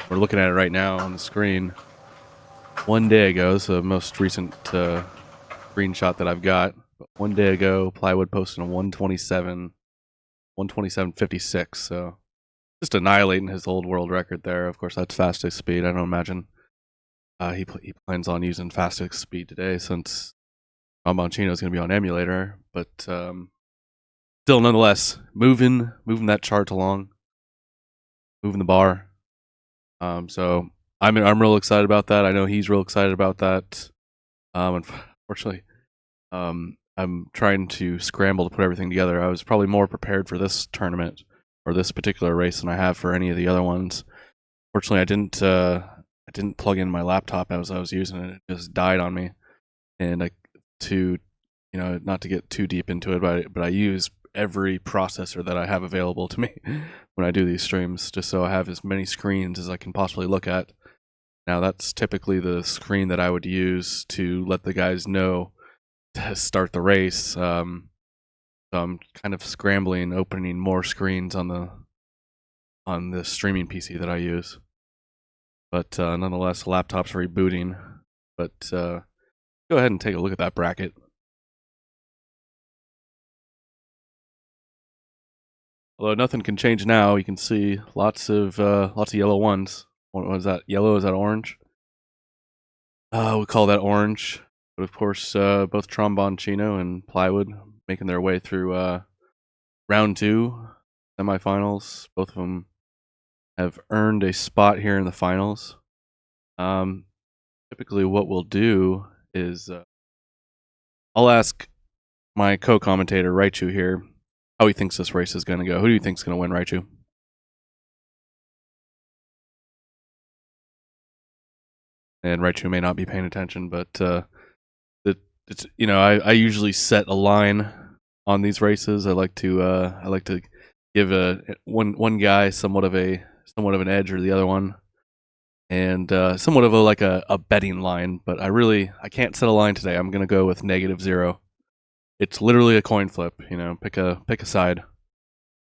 we're looking at it right now on the screen. 1 day ago, this is the most recent screenshot that I've got. But 1 day ago, Plywood posted a 127.56. So just annihilating his old world record there. Of course, that's fastest speed. I don't imagine he plans on using fastest speed today since Tromboncino is going to be on emulator. But still, nonetheless, moving that chart along, moving the bar. So I'm real excited about that. I know he's real excited about that. Unfortunately, I'm trying to scramble to put everything together. I was probably more prepared for this tournament or this particular race than I have for any of the other ones. Fortunately, I didn't plug in my laptop as I was using it. It just died on me, and not to get too deep into it, but I use every processor that I have available to me when I do these streams, just so I have as many screens as I can possibly look at. Now, that's typically the screen that I would use to let the guys know to start the race. So I'm kind of scrambling, opening more screens on the streaming PC that I use. But nonetheless, the laptop's rebooting. But go ahead and take a look at that bracket. Although nothing can change now, you can see lots of yellow ones. What was that? Yellow? Is that orange? We call that orange. But of course, both Tromboncino and Plywood making their way through round 2 semifinals. Both of them have earned a spot here in the finals. Typically, what we'll do is I'll ask my co-commentator Raichu here how he thinks this race is going to go. Who do you think is going to win, Raichu? And Raichu may not be paying attention, but I usually set a line on these races. I like to give one guy somewhat of an edge or the other one, and somewhat of a betting line. But I can't set a line today. I'm gonna go with -0. It's literally a coin flip. Pick a side.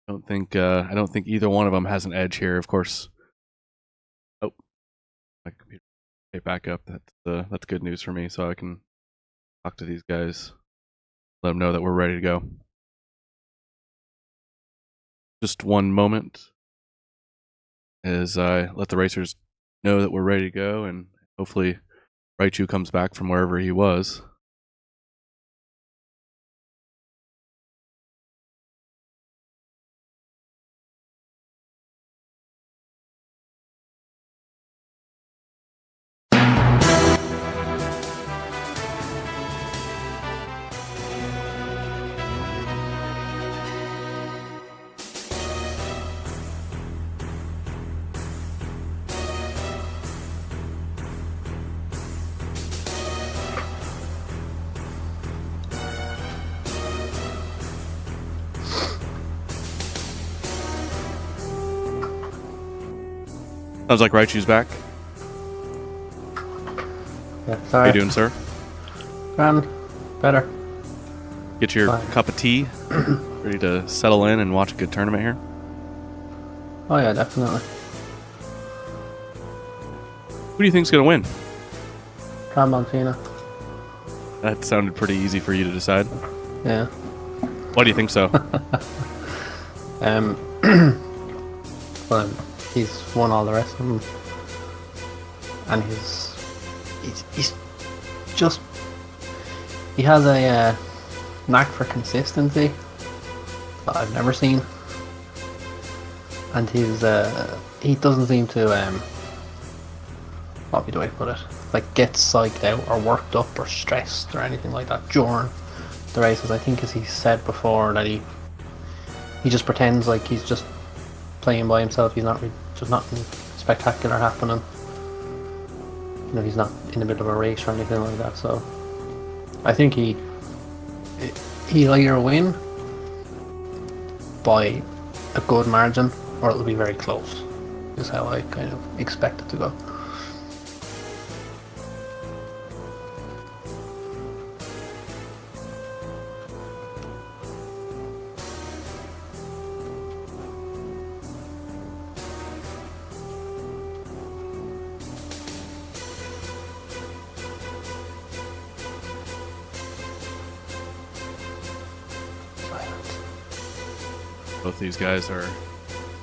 I don't think either one of them has an edge here. Of course. Oh, my computer. Okay, back up. That's good news for me. So I can talk to these guys, let them know that we're ready to go. Just one moment as I let the racers know that we're ready to go, and hopefully Raichu comes back from wherever he was. Sounds like Raichu's back. Yeah, sorry. How you doing, sir? Grand. Better. Get your cup of tea, ready to settle in and watch a good tournament here? Oh yeah, definitely. Who do you think's going to win? Tromboncino. That sounded pretty easy for you to decide. Yeah. Why do you think so? Well, he's won all the rest of them, and he's just he has a knack for consistency that I've never seen, and he doesn't seem to what do I put it, like get psyched out or worked up or stressed or anything like that during the races. I think, as he said before, that he just pretends like he's just playing by himself. He's not just nothing spectacular happening. He's not in the middle of a race or anything like that. So I think he'll either win by a good margin or it'll be very close, is how I kind of expect it to go. Both these guys are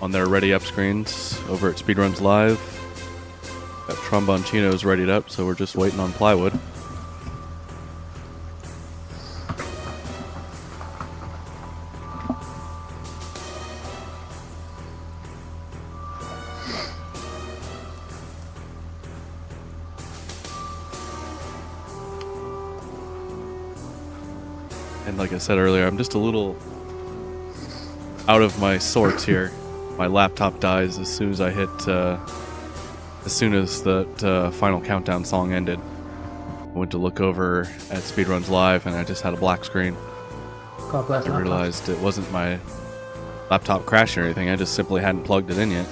on their ready up screens over at Speedruns Live. Got Tromboncino's readied up, so we're just waiting on plywood. And like I said earlier, I'm just a little out of my sorts here. My laptop dies as soon as I hit, as soon as that final countdown song ended. I went to look over at Speedruns Live and I just had a black screen. God bless. I realized it wasn't my laptop crashing or anything. I just simply hadn't plugged it in yet.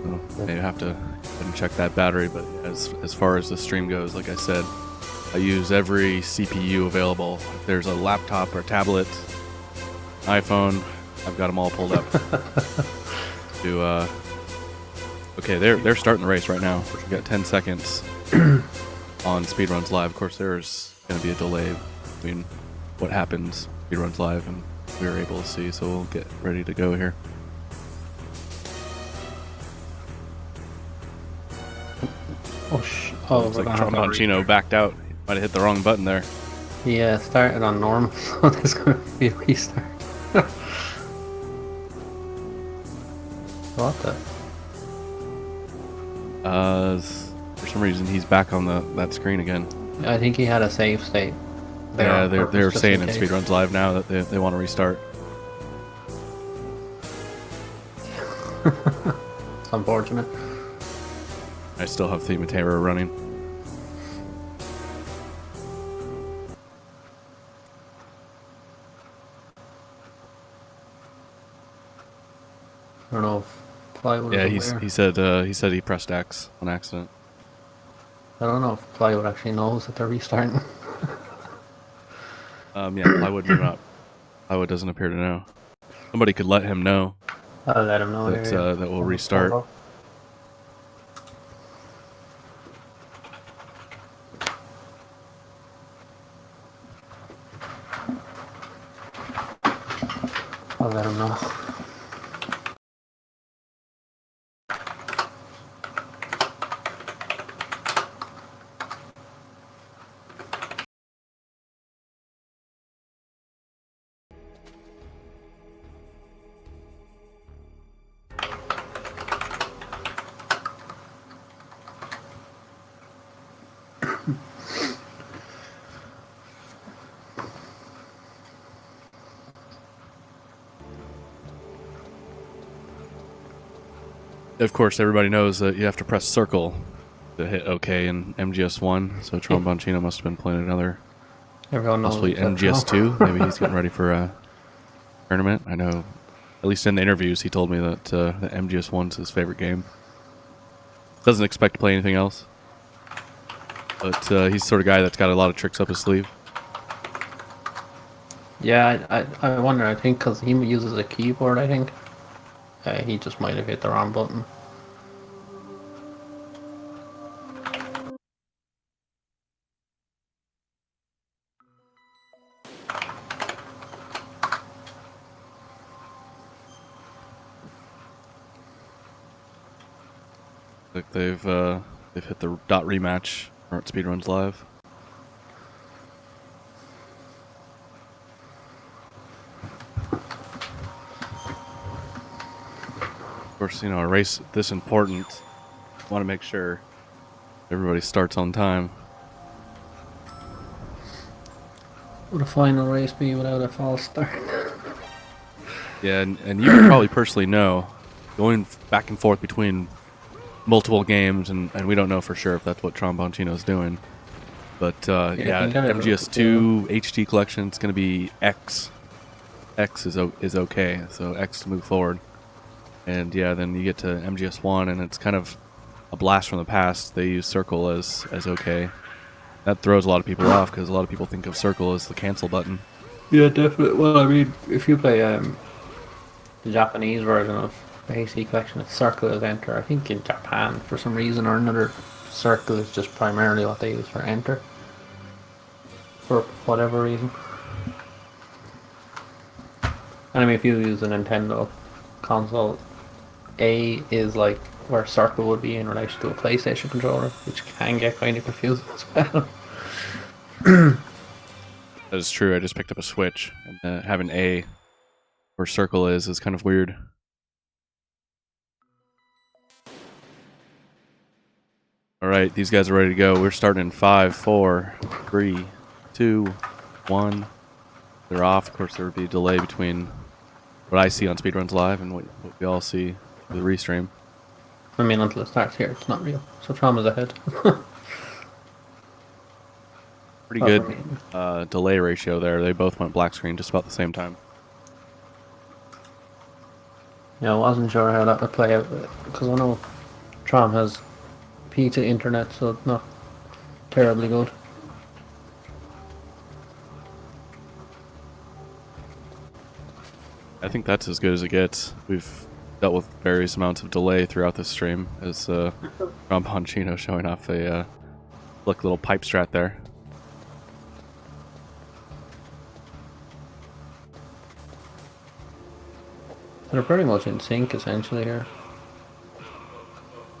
So maybe I have to check that battery. But as far as the stream goes, like I said, I use every CPU available. If there's a laptop or tablet, iPhone, I've got them all pulled up. Okay, they're starting the race right now. We've got 10 seconds on Speedruns Live. Of course, there's going to be a delay between what happens Speedruns Live and we were able to see, so we'll get ready to go here. Looks like Tromboncino backed out. Might have hit the wrong button there. Yeah, started on normal, so there's going to be a restart. What the? For some reason he's back on that screen again. I think he had a save state. Yeah, they're saying in Speedruns Live now that they want to restart. It's unfortunate. I still have Thematerror running. I don't know if Plywood. Yeah, he said he pressed X on accident. I don't know if Plywood actually knows that they're restarting. Yeah, Plywood may not. Plywood doesn't appear to know. Somebody could let him know. I'll let him know that we'll restart. I'll let him know. Of course, everybody knows that you have to press circle to hit OK in MGS1, so Tromboncino must have been playing another, Everyone knows possibly MGS2. Maybe he's getting ready for a tournament. I know, at least in the interviews, he told me that the MGS1's his favorite game. Doesn't expect to play anything else, but he's the sort of guy that's got a lot of tricks up his sleeve. Yeah, I wonder, I think because he uses a keyboard, I think. He just might have hit the wrong button. Like they've hit the dot rematch at Speedruns Live. Of course, you know, a race this important, want to make sure everybody starts on time. Would a final race be without a false start? Yeah, and you probably personally know, going back and forth between multiple games, and we don't know for sure if that's what Tromboncino's doing. But yeah, MGS2 HD collection is going to be X. X is okay, so X to move forward. And yeah, then you get to MGS1, and it's kind of a blast from the past. They use circle as okay. That throws a lot of people off because a lot of people think of circle as the cancel button. Yeah, definitely. Well, I mean, if you play the Japanese version of the HD collection, it's circle as enter. I think in Japan, for some reason or another, circle is just primarily what they use for enter. For whatever reason. I mean, if you use a Nintendo console, A is like where circle would be in relation to a PlayStation controller, which can get kind of confusing as well. That is true. I just picked up a Switch, and having A where circle is kind of weird. All right, these guys are ready to go. We're starting in 5, 4, 3, 2, 1. They're off. Of course, there would be a delay between what I see on Speedruns Live and what we all see through the restream. I mean, until it starts here, it's not real. So Trauma's ahead. Pretty good delay ratio there. They both went black screen just about the same time. Yeah, I wasn't sure how that would play out because I know Trom has pizza internet, so it's not terribly good. I think that's as good as it gets. We've dealt with various amounts of delay throughout this stream as Tromboncino showing off a slick little pipe strat there. They're pretty much in sync essentially here.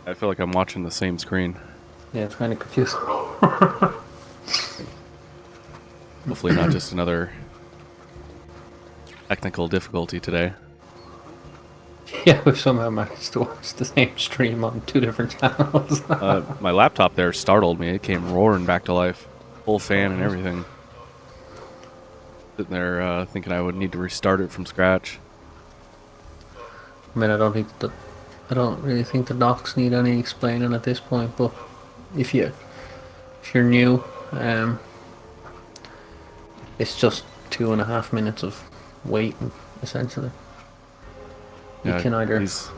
I feel like I'm watching the same screen. Yeah, it's kind of confusing. Hopefully not just another technical difficulty today. Yeah, we've somehow managed to watch the same stream on 2 different channels. My laptop there startled me. It came roaring back to life. Full fan and everything. Sitting there thinking I would need to restart it from scratch. I mean, I don't really think the docs need any explaining at this point, but if you're new, it's just 2.5 minutes of waiting essentially. You Yeah, can either these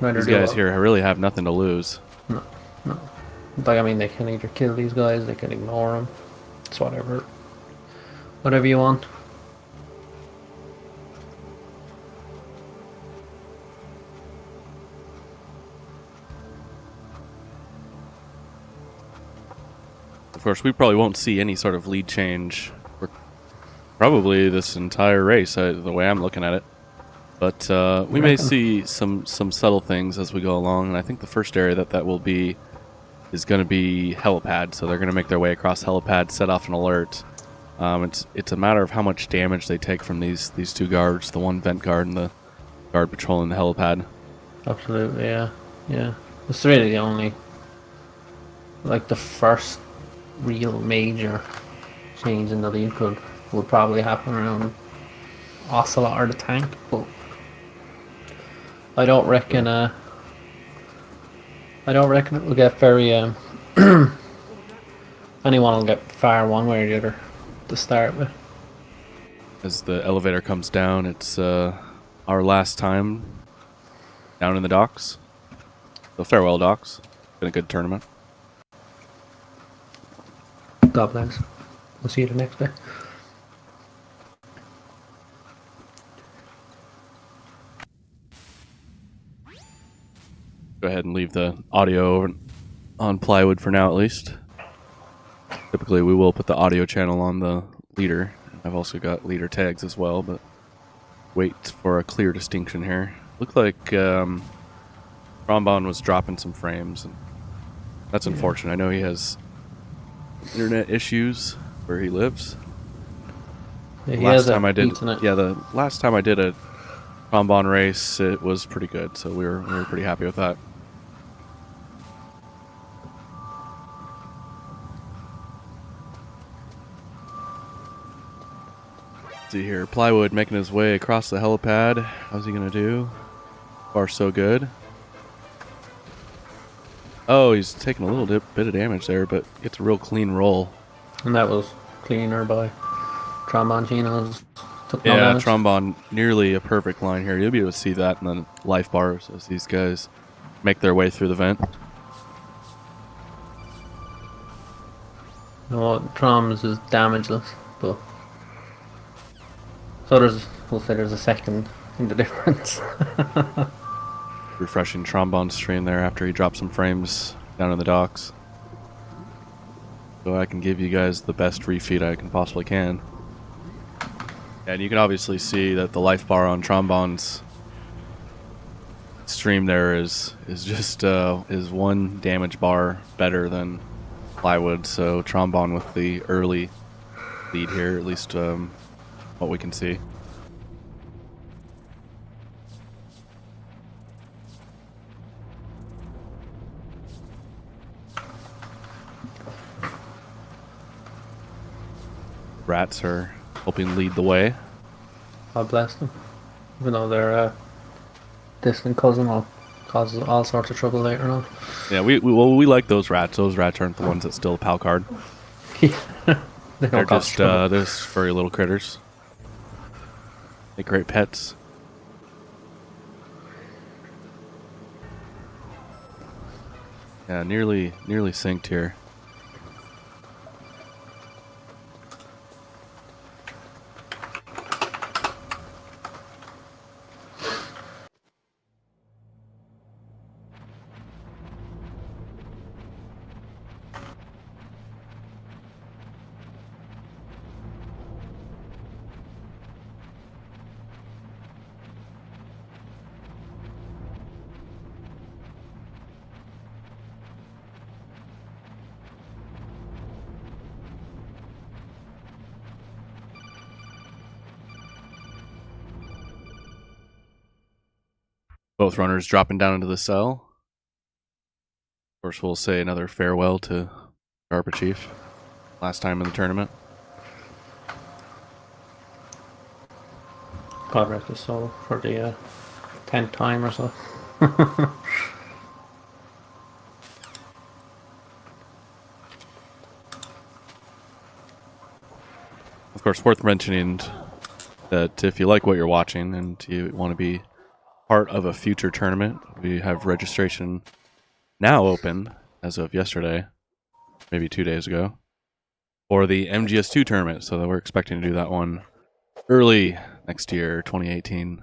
do guys it. here really have nothing to lose. No. Like, I mean, they can either kill these guys, they can ignore them. It's whatever you want. Of course, we probably won't see any sort of lead change for probably this entire race, the way I'm looking at it. But we may see some subtle things as we go along, and I think the first area that will be is going to be helipad. So they're going to make their way across helipad, set off an alert. It's a matter of how much damage they take from these 2 guards, the one vent guard and the guard patrolling the helipad. Absolutely, yeah. It's really the only, like, the first real major change in the lead would probably happen around Ocelot or the tank, but I don't reckon it will get very anyone will get far one way or the other to start with. As the elevator comes down, it's our last time down in the docks. So farewell, docks. Been a good tournament. God bless. We'll see you the next day. Go ahead and leave the audio on plywood for now, at least. Typically, we will put the audio channel on the leader. I've also got leader tags as well, but wait for a clear distinction here. Looked like Trombon was dropping some frames, and that's unfortunate. I know he has internet issues where he lives. Yeah, the last time I did a Trombon race, it was pretty good, so we were pretty happy with that. Let's see here, Plywood making his way across the helipad. How's he gonna do? Far so good. Oh, he's taking a little bit of damage there, but gets a real clean roll. And that was cleaner by Tromboncino's. Yeah, Trombon, nearly a perfect line here. You'll be able to see that in the life bars as these guys make their way through the vent. No, Trom's is damageless, but we'll say there's a second in the difference. Refreshing Trombon's stream there after he dropped some frames down in the docks. So I can give you guys the best refeed I can possibly can. And you can obviously see that the life bar on Trombon's stream there is just is 1 damage bar better than Plywood. So Trombon with the early lead here, at least what we can see. Rats are helping lead the way. God bless them. Even though their distant cousin will cause all sorts of trouble later on. Yeah, we like those rats. Those rats aren't the ones that steal the PAL card. They're just furry little critters. They're great pets. Yeah, nearly synced here. Both runners dropping down into the cell. Of course, we'll say another farewell to Sharper Chief. Last time in the tournament. God rest his soul for the 10th time or so. Of course, worth mentioning that if you like what you're watching and you want to be part of a future tournament, we have registration now open as of yesterday, maybe 2 days ago, for the MGS2 tournament. So that we're expecting to do that one early next year, 2018.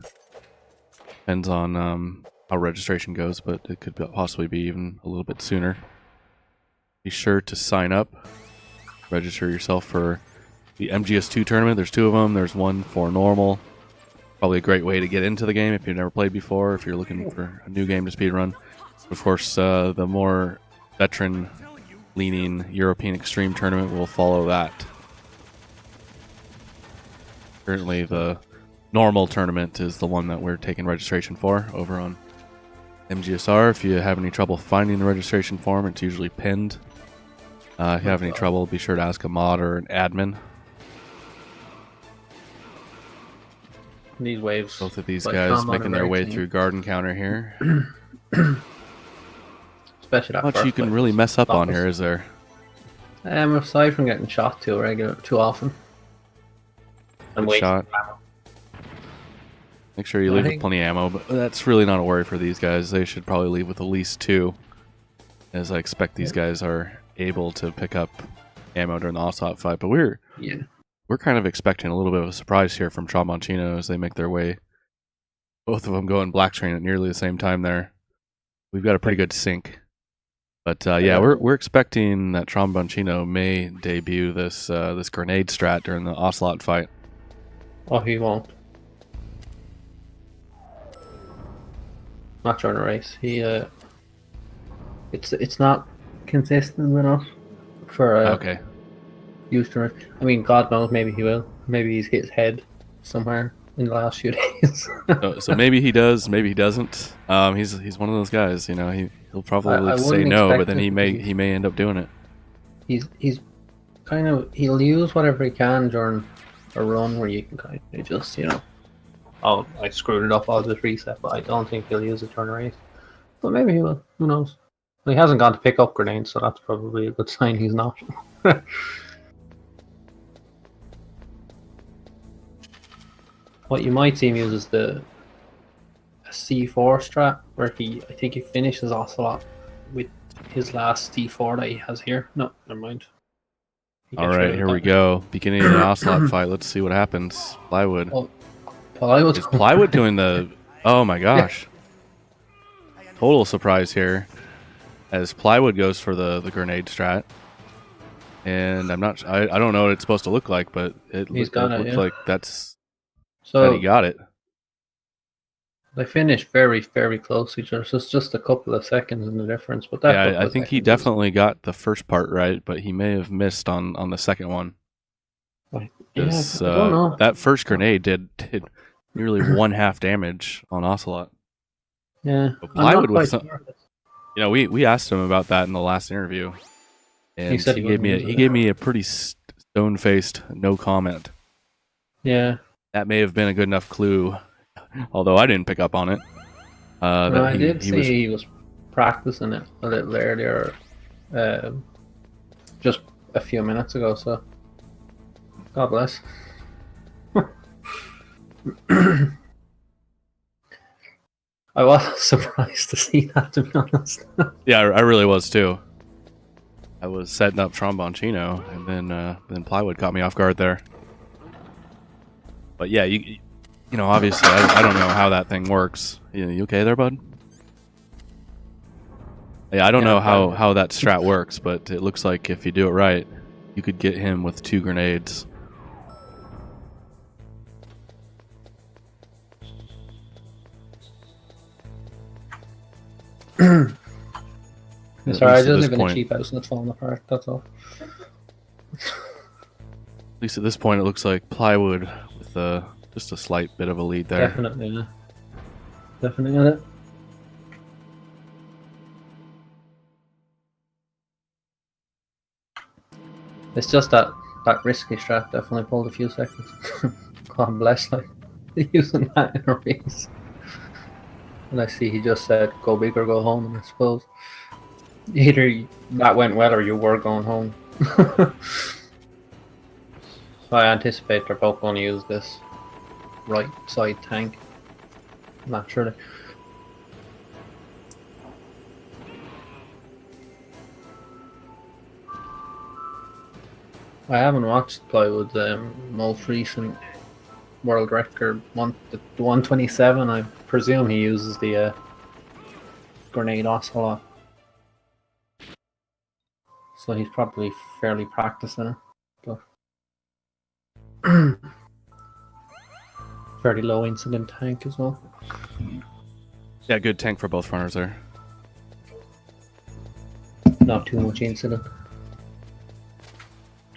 Depends on how registration goes, but it could possibly be even a little bit sooner. Be sure to sign up, register yourself for the MGS2 tournament. There's 2 of them. There's one for normal. Probably a great way to get into the game if you've never played before, if you're looking for a new game to speedrun. Of course, the more veteran-leaning European Extreme tournament will follow that. Currently, the normal tournament is the one that we're taking registration for over on MGSR. If you have any trouble finding the registration form, it's usually pinned. If you have any trouble, be sure to ask a mod or an admin. These waves. Both of these guys making their way through garden counter here. Especially that Not much you can really mess up on here, is there? Aside from getting shot too often. And shot. Make sure you leave with plenty of ammo, but that's really not a worry for these guys. They should probably leave with at least 2, as I expect these guys are able to pick up ammo during the Ocelot fight. But we're kind of expecting a little bit of a surprise here from Tromboncino as they make their way. Both of them going black screen at nearly the same time there. We've got a pretty good sync. But yeah, we're expecting that Tromboncino may debut this this grenade strat during the Ocelot fight. Oh, he won't. Not during a race. He it's not consistent enough for okay. Used to it. I mean, God knows, maybe he will. Maybe he's hit his head somewhere in the last few days. so maybe he does, maybe he doesn't. He's one of those guys, you know. He'll probably say no, but then he may end up doing it. He's kind of, he'll use whatever he can during a run where you can kind of just, you know, oh, I screwed it up, I'll just reset. But I don't think he'll use it during a race. But maybe he will. Who knows? Well, he hasn't gone to pick up grenades, so that's probably a good sign he's not. What you might see him use is the C4 strat, where I think he finishes Ocelot with his last D4 that he has here. No, never mind. Alright, here we go. Beginning of the Ocelot fight. Let's see what happens. Plywood. Oh, Plywood. Is Plywood doing the... Oh my gosh. Yeah. Total surprise here. As Plywood goes for the grenade strat. And I'm not... I don't know what it's supposed to look like, but it looks like that's that he So got it. they finished very, very close to each other. So it's just a couple of seconds in the difference, but that Yeah, couple I of think he seconds is definitely got the first part right, but he may have missed on the second one. like, yeah, Because I don't know. that first grenade did nearly 1/2 damage on Ocelot. Yeah, But I'm not plywood with quite some, sure. we asked him about that in the last interview, He and said he wouldn't use he it. gave me a pretty stone faced no comment. Yeah, That may have been a good enough clue, although I didn't pick up on it. no, That I did he was see he was practicing it a little earlier, um, just a few minutes ago. So God bless. I was surprised to see that, to be honest. yeah, I really was too. I was setting up Tromboncino, and then plywood caught me off guard there. But yeah, you know, obviously, I don't know how that thing works. You okay there, bud? Yeah, I don't Yeah, know I'm fine. how that strat works, but it looks like if you do it right, you could get him with 2 grenades. At Sorry, I least at just this live in a point, cheap house and it's falling apart. That's all. at least at this point, it looks like plywood with just a slight bit of a lead there. Definitely, yeah. Definitely got it. It's just that risky strat definitely pulled a few seconds. God bless, like using that in a race. And I see he just said, "Go big or go home." And I suppose either that went well or you were going home. So I anticipate they're both going to use this right side tank naturally. I haven't watched Plywood's most recent world record, the 127. I presume he uses the grenade ocelot, so he's probably fairly practiced in it. But fairly low incident tank as well. Yeah, good tank for both runners there. Not too much incident,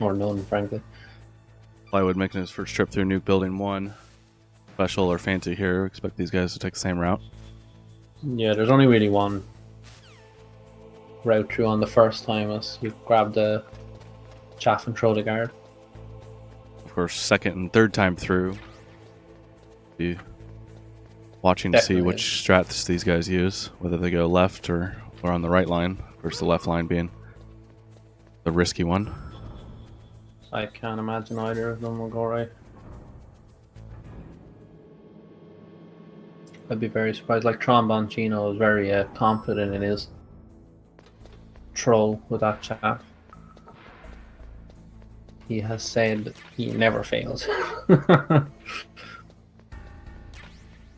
or none, frankly. Plywood making his first trip through Nuke Building 1. Special or fancy here. Expect these guys to take the same route. Yeah, there's only really one route through on the first time, as you grab the chaff and throw the guard. Of course, second and third time through, be watching to see Definitely. which strats these guys use, whether they go left or on the right line. Of course, the left line being the risky one. I can't imagine either of them will go right. I'd be very surprised. Like Tromboncino is very confident in his throw with that chaff. He has said he never fails.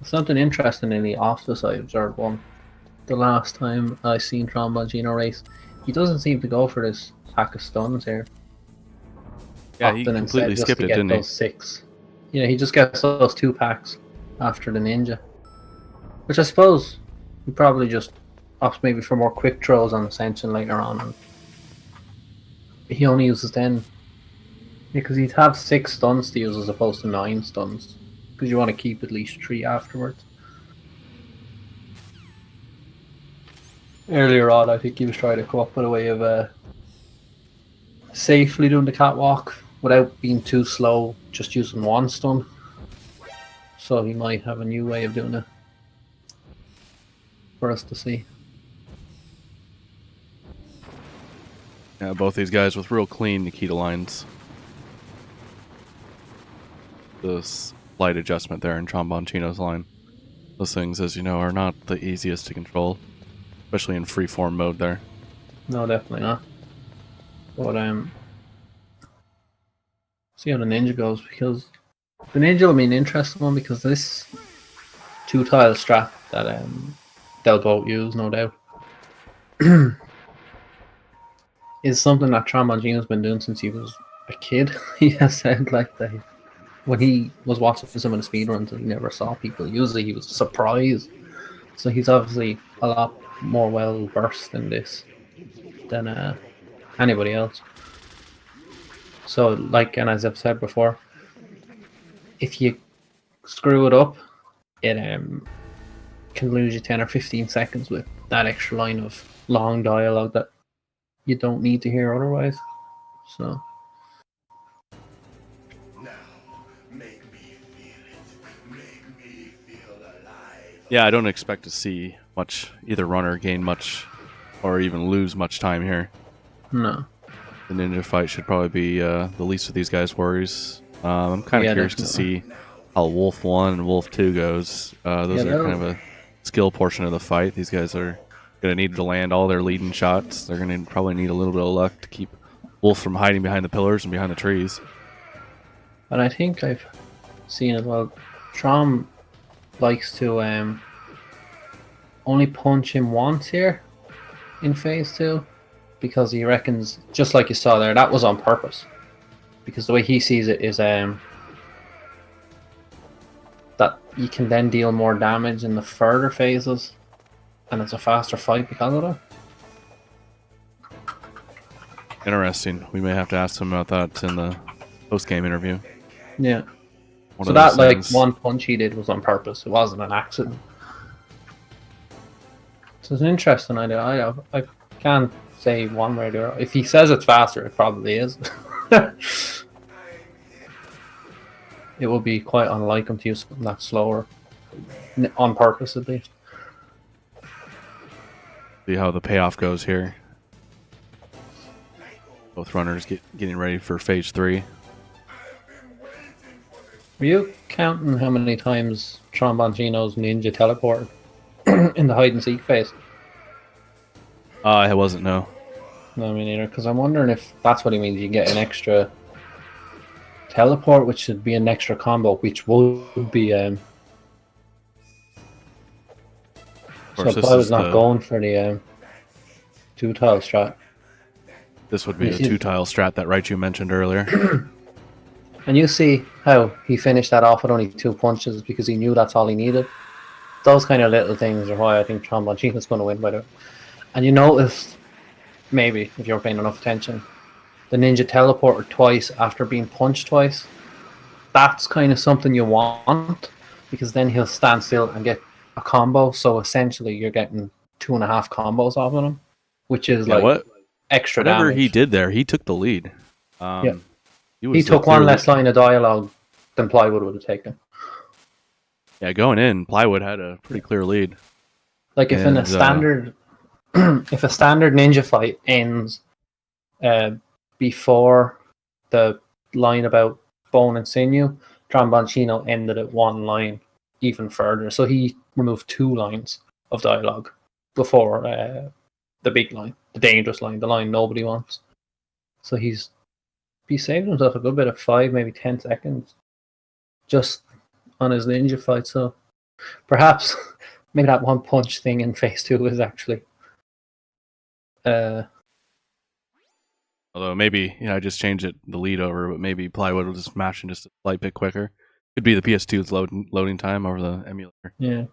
Something interestingly off the side observed one. The last time I seen Tromboncino race, he doesn't seem to go for this pack of stuns here. Yeah, he Often completely instead, just skipped to it, get didn't those 6. Yeah, he just gets those 2 packs after the ninja. Which I suppose he probably just opts maybe for more quick throws on Ascension later on. And he only uses 10. Because he'd have 6 stuns to use as opposed to 9 stuns. Because you want to keep at least 3 afterwards. Earlier on, I think he was trying to come up with a way of safely doing the catwalk without being too slow, just using 1 stun. So he might have a new way of doing it for us to see. Yeah, both these guys with real clean Nikita lines. The slight adjustment there in Tromboncino's line. Those things, as you know, are not the easiest to control, especially in freeform mode there. No, definitely not. But see how the ninja goes, because the ninja will be an interesting one, because this 2-tile strat that they'll both use, no doubt, is something that Tromboncino's been doing since he was a kid. He has said like when he was watching some of the speedruns and he never saw people, usually he was surprised. So he's obviously a lot more well versed in this than anybody else. So, like, and as I've said before, if you screw it up, it can lose you 10 or 15 seconds with that extra line of long dialogue that you don't need to hear otherwise. So, Yeah, I don't expect to see much either runner gain much or even lose much time here. no. The ninja fight should probably be the least of these guys' worries. I'm kind of Yeah, curious to definitely. see how Wolf 1 and Wolf 2 goes. Those Yeah, are kind of a skill portion of the fight. These guys are going to need to land all their leading shots. They're going to probably need a little bit of luck to keep Wolf from hiding behind the pillars and behind the trees. and I think I've seen as well. Trom likes to only punch him once here in phase 2 because he reckons, just like you saw there, that was on purpose. Because the way he sees it is that you can then deal more damage in the further phases, and it's a faster fight because of that. Interesting. We may have to ask him about that in the post-game interview. Yeah. One So of those that like things. one punch he did was on purpose. It wasn't an accident. So it's an interesting idea. I can't say one way or the other. If he says it's faster, it probably is. It would be quite unlike him to use something that's slower, on purpose at least. See how the payoff goes here. Both runners getting ready for phase 3. Were you counting how many times Tromboncino's ninja teleported in the hide and seek phase? I wasn't, no. No, me neither. Because I'm wondering if that's what he means. You get an extra teleport, which should be an extra combo, which would be. Of course, So I was not going for the 2-tile strat. This would be the 2-tile strat that Raichu mentioned earlier. And you see how he finished that off with only 2 punches because he knew that's all he needed. Those kind of little things are why I think Tromboncino's going to win by the. And you noticed, maybe if you're paying enough attention, the ninja teleported twice after being punched twice. That's kind of something you want because then he'll stand still and get a combo. So essentially, you're getting 2.5 combos off of him, which is extra whatever damage. he did there, he took the lead. Yeah. He took one less line of dialogue than Plywood would have taken. Yeah, going in, Plywood had a pretty clear lead. Like if in a standard, if a standard ninja fight ends before the line about bone and sinew, Tromboncino ended at 1 line even further. So he removed 2 lines of dialogue before the big line, the dangerous line, the line nobody wants. So he saved himself a good bit of 5, maybe 10 seconds just on his ninja fight. So perhaps maybe that one punch thing in phase 2 is actually although maybe I just changed the lead over, but maybe Plywood will just mash in just a slight bit quicker. Could be the PS2's loading time over the emulator. Yeah,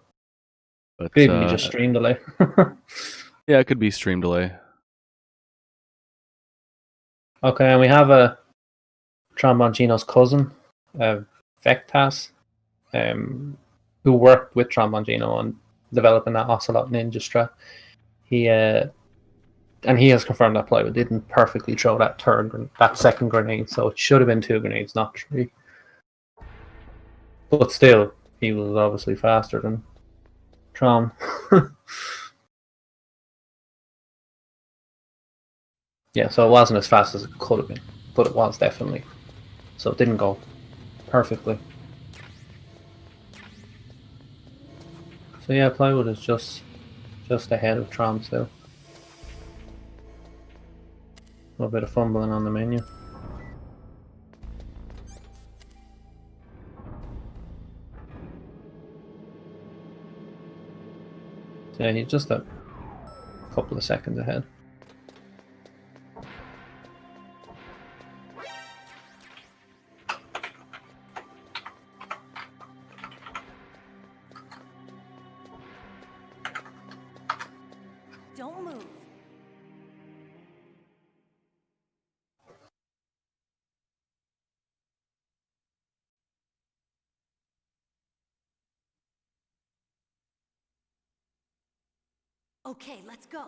but could even be just stream delay. Yeah, it could be stream delay. Okay, and we have a Tromboncino's cousin, Vectas, who worked with Tromboncino on developing that Ocelot Ninja strat. And he has confirmed that Plywood didn't perfectly throw that second grenade, so it should have been 2 grenades, not 3. But still, he was obviously faster than Trom. Yeah, so it wasn't as fast as it could have been, but it was definitely. So it didn't go perfectly. So yeah, Plywood is just ahead of Trom still. A little bit of fumbling on the menu. So yeah, he's just a couple of seconds ahead. Okay, let's go.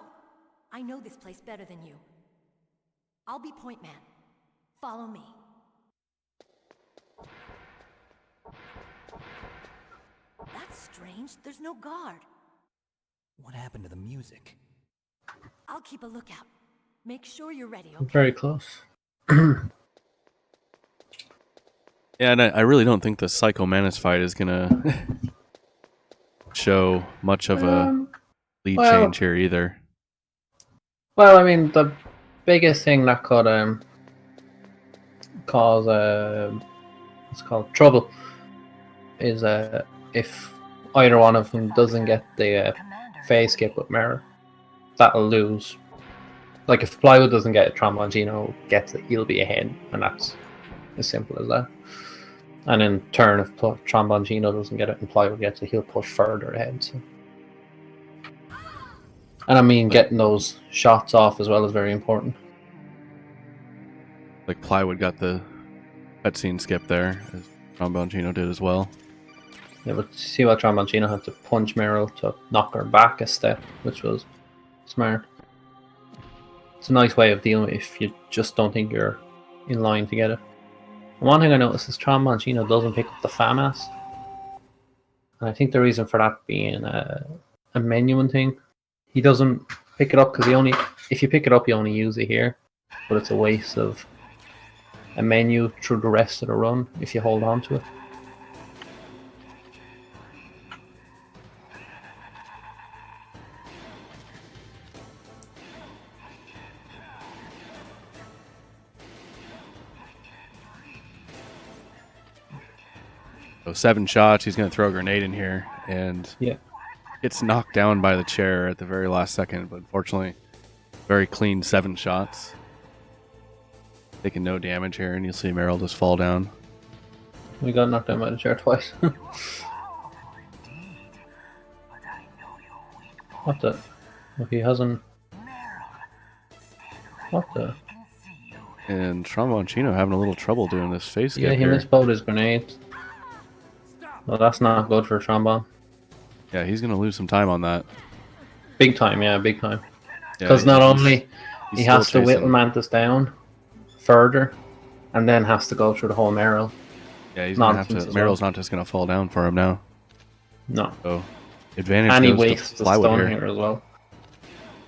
I know this place better than you. I'll be point man. Follow me. That's strange. There's no guard. What happened to the music? I'll keep a lookout. Make sure you're ready, okay? Very close. Yeah, and I really don't think the Psycho Manus fight is gonna show much of a lead change here either. Well, I mean, the biggest thing that could cause what's it called trouble is if either one of them doesn't get the phase skip with Mera, that'll lose. Like if Plywood doesn't get it, Tromboncino gets it, he'll be ahead, and that's as simple as that. And in turn, if Tromboncino doesn't get it and Plywood gets it, he'll push further ahead. So. And I mean, getting those shots off as well is very important. Like Plywood got the cutscene skip there, as Tromboncino did as well. Yeah, but see what Tromboncino had to punch Meryl to knock her back a step, which was smart. It's a nice way of dealing with it if you just don't think you're in line to get it. And one thing I noticed is Tromboncino doesn't pick up the FAMAS. And I think the reason for that being a menuing thing. He doesn't pick it up because if you pick it up, you only use it here. But it's a waste of a menu through the rest of the run if you hold on to it. So 7 shots, he's going to throw a grenade in here, and yeah, gets knocked down by the chair at the very last second, but unfortunately, very clean 7 shots. Taking no damage here, and you'll see Meryl just fall down. We got knocked down by the chair twice. What the? If he hasn't... What the? And Tromboncino having a little trouble doing this face skip Yeah, he here. missed both his grenades. Well, that's not good for Trombone. Yeah, he's going to lose some time on that. Big time, yeah, big time. Yeah, Because not only he's he has to still whittle chasing. Mantis down further, and then has to go through the whole Meryl. Yeah, he's going to have to... Nonsense as well. Meryl's not just going to fall down for him now. No. So, advantage And he goes wastes to the Plywood stun here. here as well.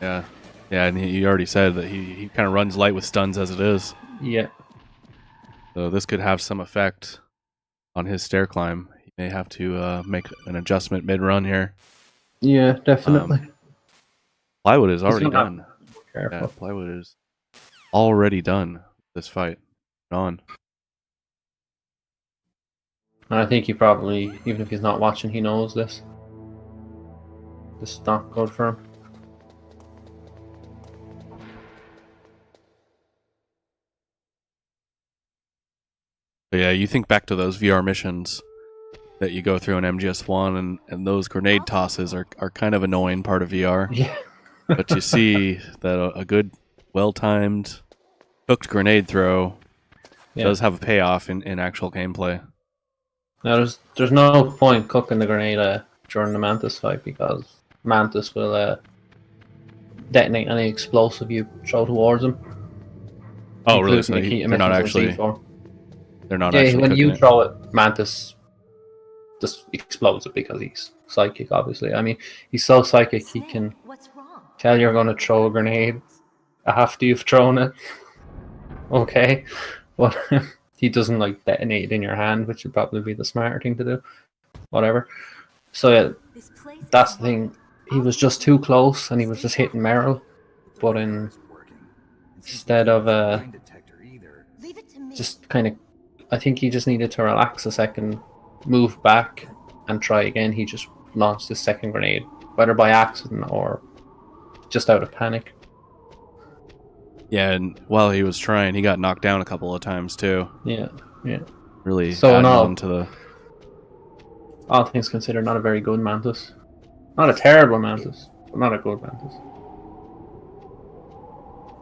Yeah. Yeah, and he already said that he kind of runs light with stuns as it is. Yeah. So this could have some effect on his stair climb. He may have to make an adjustment mid-run here. Yeah, definitely. Plywood is already gonna have done. Careful. Yeah, Plywood is already done this fight. Gone. And I think he probably, even if he's not watching, he knows this. This is not good for him. But yeah, you think back to those VR missions that you go through in MGS1, and those grenade tosses are kind of annoying part of VR. Yeah. But you see that a good, well-timed, hooked grenade throw does have a payoff in actual gameplay. Now, there's no point cooking the grenade during the Mantis fight because Mantis will detonate any explosive you throw towards him. Oh, really? including So the key they're not emissions and actually... C4. They're not Yeah, actually when cooking you it. throw it, Mantis just explodes it because he's psychic, obviously. I mean, he's so psychic he can What's wrong? tell you're going to throw a grenade after you've thrown it. Okay. But he doesn't like detonate it in your hand, which would probably be the smarter thing to do. Whatever. So yeah, This place that's is the thing. He was just too close and he was just hitting Meryl. But instead of Leave it to me. just kind of, I think he just needed to relax a second, move back, and try again. He just launched his second grenade, whether by accident or just out of panic. Yeah, and while he was trying, he got knocked down a couple of times too. Yeah, yeah. Really So added no. on to the... All things considered, not a very good Mantis. Not a terrible Mantis, but not a good Mantis.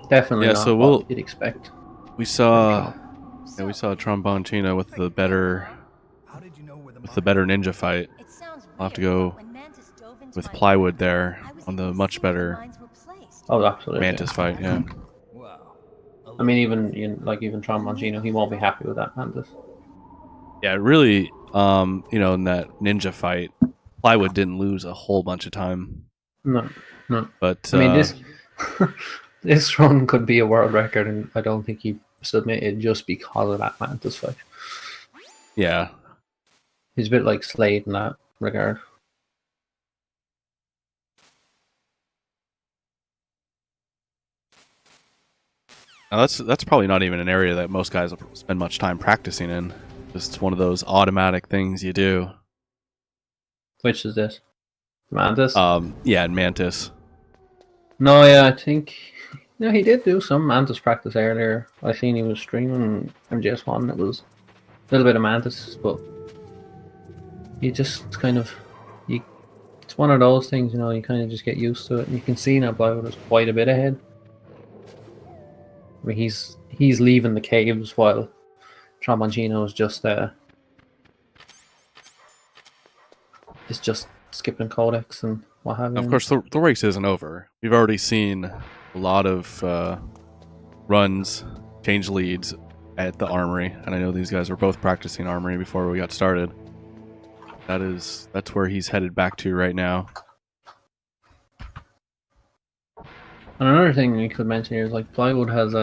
Definitely Yeah, not so what you'd expect. we saw Tromboncino with the better ninja fight. It sounds I'll have to weird, go but when Mantis dove into with my Plywood mind, there I was on the much better Lines were placed. Oh, absolutely. Mantis fight. Yeah. Wow. I mean, even Tromboncino, he won't be happy with that Mantis. Yeah, really. In that ninja fight, Plywood didn't lose a whole bunch of time, No, no. but I mean, this this run could be a world record, and I don't think he submitted just because of that Mantis fight. yeah. He's a bit like Slade in that regard. Now that's probably not even an area that most guys will spend much time practicing in. Just one of those automatic things you do. Which is this? Mantis? Yeah, and Mantis. No, yeah, I think he did do some Mantis practice earlier. I seen he was streaming MGS1. It was a little bit of Mantis, but you just kind of it's one of those things, you kind of just get used to it, and you can see now Plywood is quite a bit ahead. I mean, he's leaving the caves while Tromboncino is just skipping codex and what have you. Of course, the race isn't over. We've already seen a lot of runs change leads at the armory, and I know these guys were both practicing armory before we got started. That's where he's headed back to right now. And another thing we could mention here is like Plywood has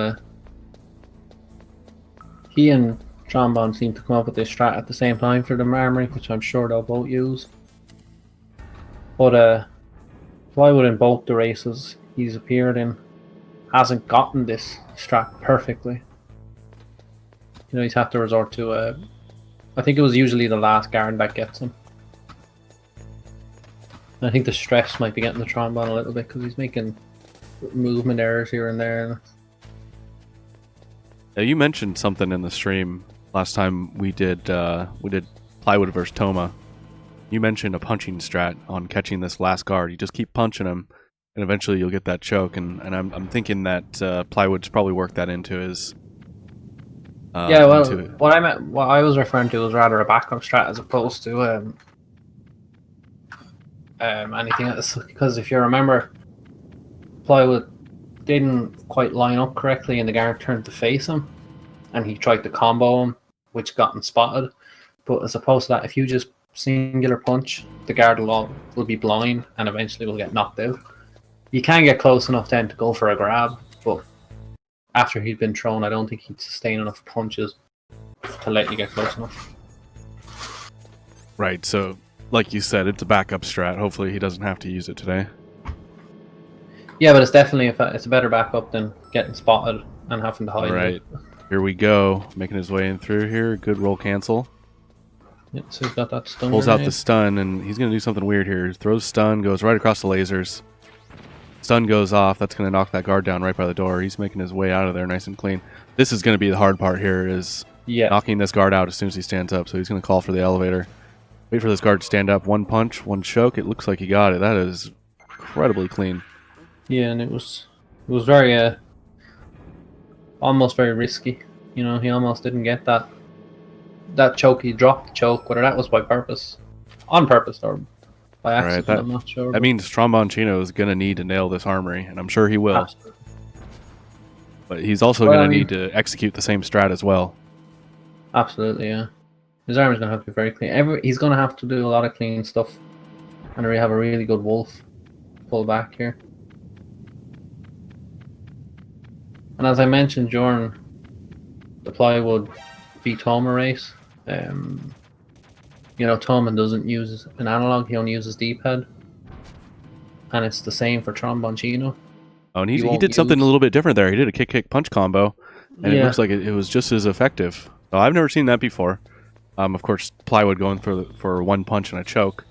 he and Trombone seem to come up with this strat at the same time for the armory, which I'm sure they'll both use. But Plywood in both the races he's appeared in hasn't gotten this strat perfectly. He's had to resort to I think it was usually the last guard that gets him. And I think the stress might be getting the Trombone a little bit because he's making movement errors here and there. Now, you mentioned something in the stream last time we did Plywood versus Toma. You mentioned a punching strat on catching this last guard. You just keep punching him, and eventually you'll get that choke. And I'm thinking that Plywood's probably worked that into his. What I was referring to was rather a backup strat as opposed to anything else. Because if you remember, Plywood didn't quite line up correctly, and the guard turned to face him, and he tried to combo him, which got him spotted. But as opposed to that, if you just singular punch, the guard will be blind and eventually will get knocked out. You can get close enough then to go for a grab, but after he'd been thrown, I don't think he'd sustain enough punches to let you get close enough. Right, so like you said, it's a backup strat. Hopefully he doesn't have to use it today. Yeah, but it's definitely it's a better backup than getting spotted and having to hide. All right, here we go. Making his way in through here. Good roll cancel. Yeah, so he's got that stun. Pulls out the stun, and he's going to do something weird here. Throws stun, goes right across the lasers. Stun goes off. That's going to knock that guard down right by the door. He's making his way out of there nice and clean. This is going to be the hard part here, is knocking this guard out as soon as he stands up. So he's going to call for the elevator. Wait for this guard to stand up. One punch, one choke. It looks like he got it. That is incredibly clean. Yeah, and it was very almost very risky. He almost didn't get that choke. He dropped the choke, whether that was on purpose or by accident. Right, I'm not sure. That means Tromboncino is going to need to nail this armory, and I'm sure he will. Absolutely. But he's also going to need to execute the same strat as well. Absolutely, yeah. His armor's going to have to be very clean. He's going to have to do a lot of clean stuff, and we have a really good wolf pull back here. And as I mentioned during the Plywood v Toma race, Toma doesn't use an analog, he only uses D-pad. And it's the same for Tromboncino. Oh, and he did something a little bit different there. He did a kick-punch combo, and it looks like it was just as effective. So I've never seen that before. Of course, Plywood going for one punch and a choke.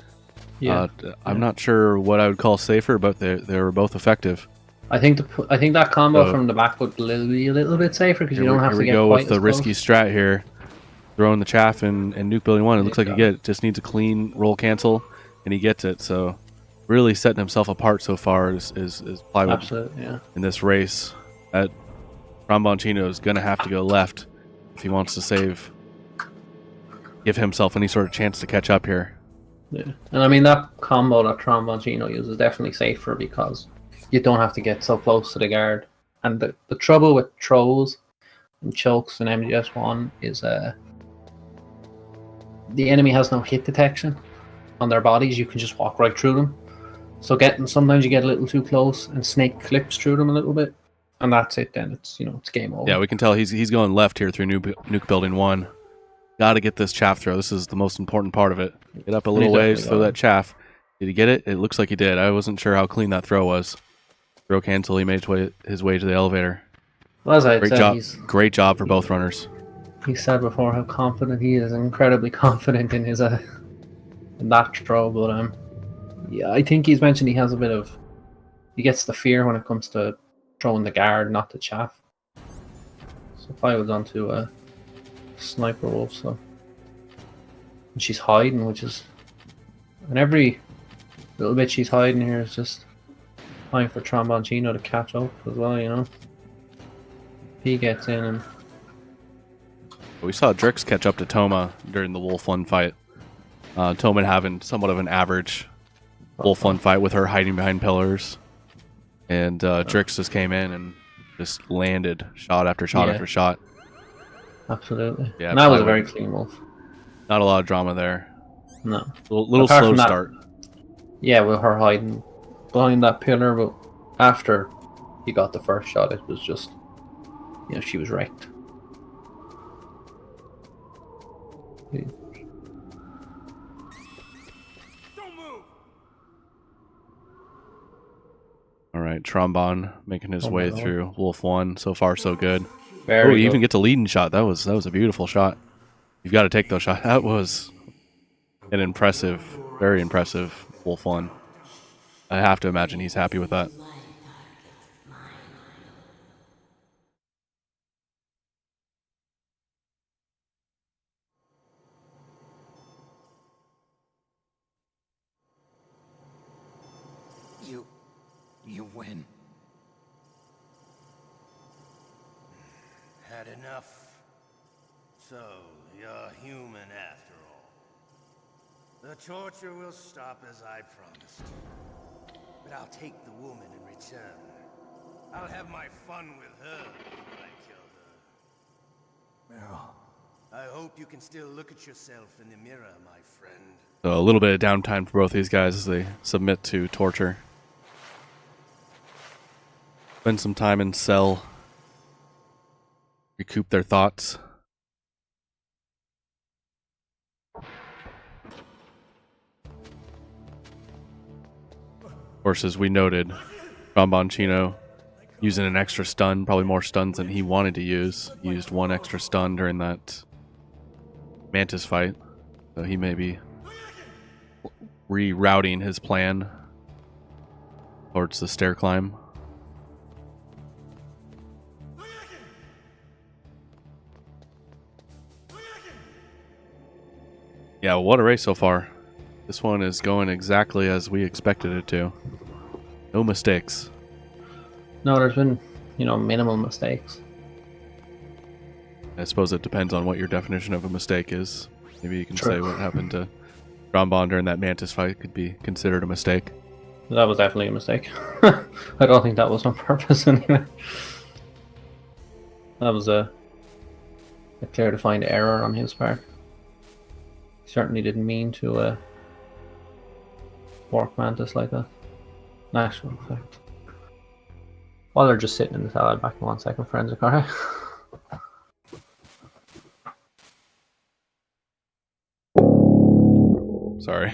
Yeah. I'm not sure what I would call safer, but they were both effective. I think that combo from the back would be a little bit safer because you don't have to get Here we go quite with the risky strat here. Throwing the chaff and Nuke Building 1. It looks like he just needs a clean roll cancel, and he gets it. So really setting himself apart so far is Plywood. Absolutely, yeah. In this race. That Tromboncino is going to have to go left if he wants to give himself any sort of chance to catch up here. Yeah. And I mean, that combo that Tromboncino uses is definitely safer because you don't have to get so close to the guard. And the trouble with throws and chokes in MGS1 is the enemy has no hit detection on their bodies. You can just walk right through them. So sometimes you get a little too close and Snake clips through them a little bit, and that's it. Then it's game over. Yeah, we can tell he's going left here through nuke building 1. Got to get this chaff throw. This is the most important part of it. Get up a little ways, throw that chaff. Did he get it? It looks like he did. I wasn't sure how clean that throw was. Throw cancel. He made his way to the elevator. Well, as I Great said, job. Great job for both runners. He said before how confident he is, incredibly confident in his in that throw. But yeah, I think he's mentioned he gets the fear when it comes to throwing the guard, not the chaff. So if I was onto a sniper wolf, so and she's hiding, and every little bit she's hiding here is just time for Tromboncino to catch up as well. If he gets in and. We saw Drix catch up to Toma during the Wolf 1 fight. Toma having somewhat of an average Wolf 1 fight with her hiding behind pillars. And Drix just came in and just landed shot after shot after shot. Absolutely. Yeah, and that was a very clean Wolf. Not a lot of drama there. No. Little slow start. Yeah, with her hiding behind that pillar, but after he got the first shot, it was just, she was wrecked. All right, Trombone making his way through Wolf 1. So far, so good. Very he good. even gets a leading shot. That was a beautiful shot. You've got to take those shots. That was an impressive, very impressive Wolf 1. I have to imagine he's happy with that. You win. Had enough? So, you're human after all. The torture will stop as I promised. But I'll take the woman in return. I'll have my fun with her before I kill her. Meryl. I hope you can still look at yourself in the mirror, my friend. So a little bit of downtime for both these guys as they submit to torture. Spend some time in cell. Recoup their thoughts. Of course, as we noted, Tromboncino using an extra stun, probably more stuns than he wanted to use. He used 1 extra stun during that Mantis fight. So he may be rerouting his plan towards the stair climb. Yeah, what a race so far. This one is going exactly as we expected it to. No mistakes. No, there's been, minimal mistakes. I suppose it depends on what your definition of a mistake is. Maybe you can say what happened to Trombone during that Mantis fight could be considered a mistake. That was definitely a mistake. I don't think that was on purpose anyway. That was a clear defined error on his part. He certainly didn't mean to work Mantis like that. Actual effect. While they're just sitting in the cell, I'll back in 1 second, forensic, alright? Sorry.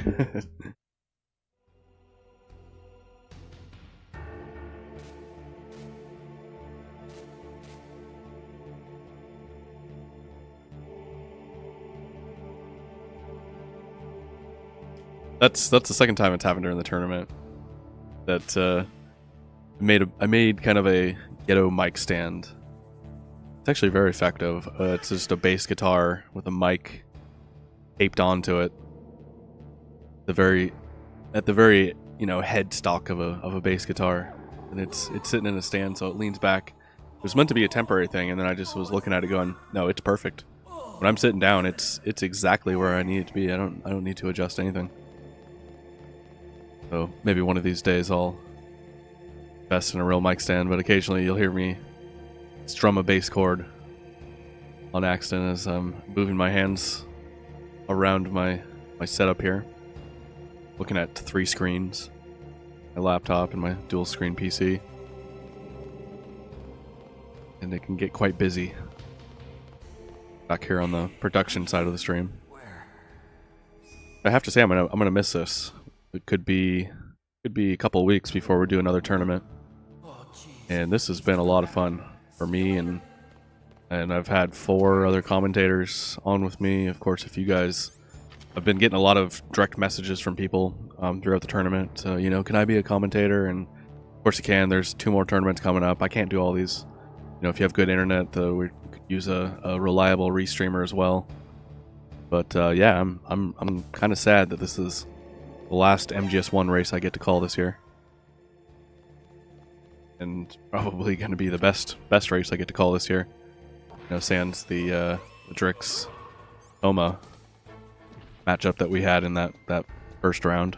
That's the second time it's happened during the tournament. That I made kind of a ghetto mic stand. It's actually very effective. It's just a bass guitar with a mic taped onto it. At the very headstock of a bass guitar, and it's sitting in a stand, so it leans back. It was meant to be a temporary thing, and then I just was looking at it going, no, it's perfect. When I'm sitting down, it's exactly where I need it to be. I don't need to adjust anything. So maybe one of these days I'll invest in a real mic stand, but occasionally you'll hear me strum a bass chord on accident as I'm moving my hands around my setup here, looking at 3 screens, my laptop and my dual screen PC, and it can get quite busy back here on the production side of the stream. I have to say I'm gonna miss this. It could be a couple of weeks before we do another tournament, and this has been a lot of fun for me, and I've had 4 other commentators on with me. Of course, if you guys, I've been getting a lot of direct messages from people throughout the tournament. You know, can I be a commentator? And of course you can. There's 2 more tournaments coming up. I can't do all these. You know, if you have good internet, we could use a reliable restreamer as well. But yeah, I'm kind of sad that this is the last MGS1 race I get to call this year, and probably going to be the best race I get to call this year. You know, sans the Drix Toma matchup that we had in that first round.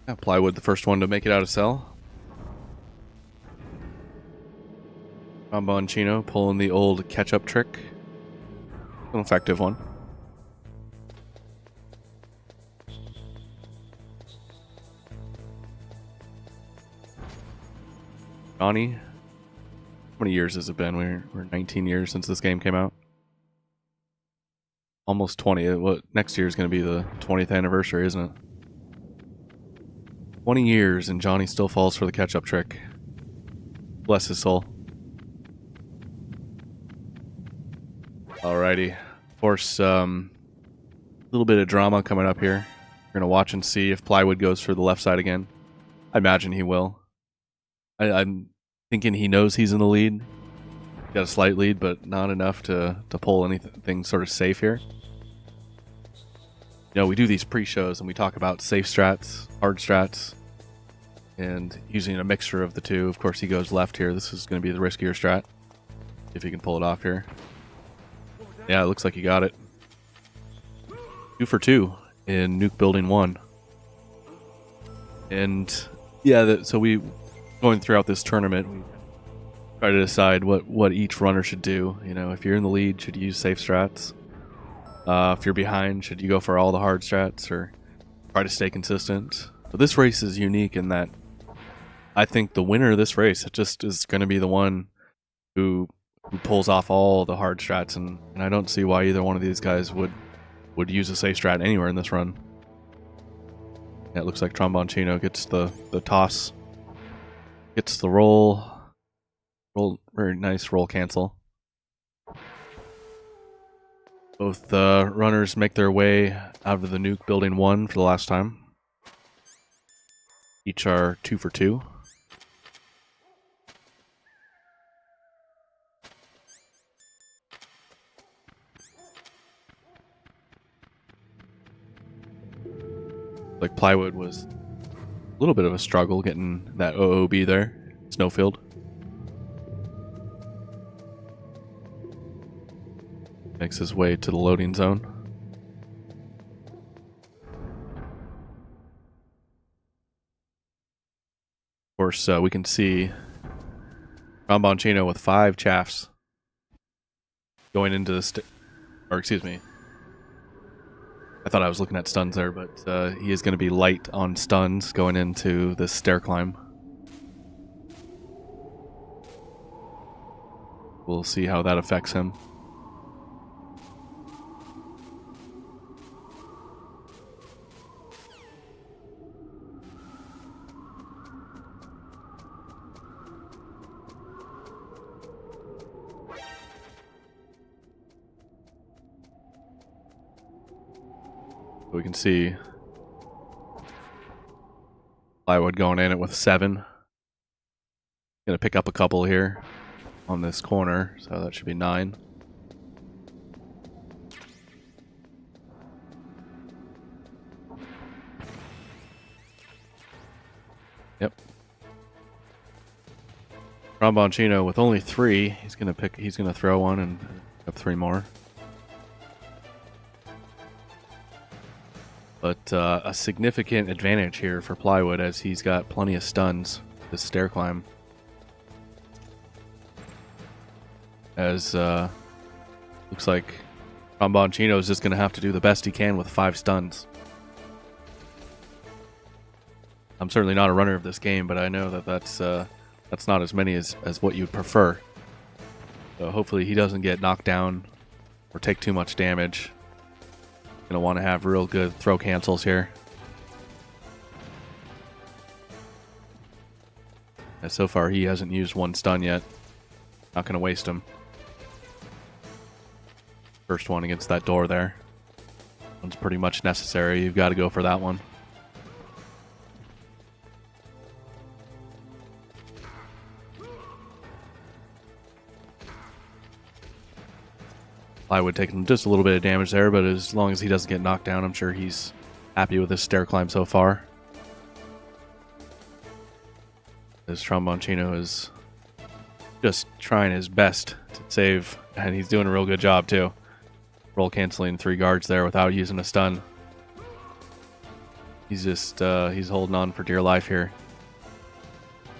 Yeah, Plywood, the first one to make it out of cell. Tromboncino pulling the old catch-up trick. An effective one. Johnny, how many years has it been? We're 19 years since this game came out. Almost 20. What next year is going to be the 20th anniversary, isn't it? 20 years and Johnny still falls for the catch-up trick. Bless his soul. Alrighty. Of course, a little bit of drama coming up here. We're going to watch and see if Plywood goes for the left side again. I imagine he will. I'm thinking he knows he's in the lead. He's got a slight lead, but not enough to pull anything sort of safe here. You know, we do these pre-shows and we talk about safe strats, hard strats, and using a mixture of the two. Of course, he goes left here. This is going to be the riskier strat. If he can pull it off here. Yeah, it looks like he got it. 2 for 2 in Nuke Building 1. And yeah, so we, going throughout this tournament, we try to decide what each runner should do. You know, if you're in the lead, should you use safe strats? If you're behind, should you go for all the hard strats or try to stay consistent? But this race is unique in that I think the winner of this race just is going to be the one who pulls off all the hard strats, and I don't see why either one of these guys would use a safe strat anywhere in this run. Yeah, it looks like Tromboncino gets the toss, gets the roll, very nice roll cancel. Both runners make their way out of the Nuke Building 1 for the last time. Each are 2 for 2. Like Plywood was a little bit of a struggle getting that OOB there, Snowfield. Makes his way to the loading zone. Of course, we can see Tromboncino with 5 chaffs going into the or excuse me. I thought I was looking at stuns there, but he is going to be light on stuns going into this stair climb. We'll see how that affects him. We can see Plywood going in it with 7. Gonna pick up a couple here on this corner, so that should be 9. Yep. Tromboncino with only 3. He's gonna throw one and pick up 3 more. But a significant advantage here for Plywood as he's got plenty of stuns this stair climb. As looks like Tromboncino is just going to have to do the best he can with 5 stuns. I'm certainly not a runner of this game, but I know that that's not as many as what you'd prefer. So hopefully he doesn't get knocked down or take too much damage. Gonna want to have real good throw cancels here. As so far he hasn't used 1 stun yet. Not gonna waste him. First one against that door there. One's pretty much necessary. You've got to go for that one. Plywood taking just a little bit of damage there, but as long as he doesn't get knocked down, I'm sure he's happy with this stair climb so far. As Tromboncino is just trying his best to save, and he's doing a real good job too. Roll canceling 3 guards there without using a stun. He's just he's holding on for dear life here.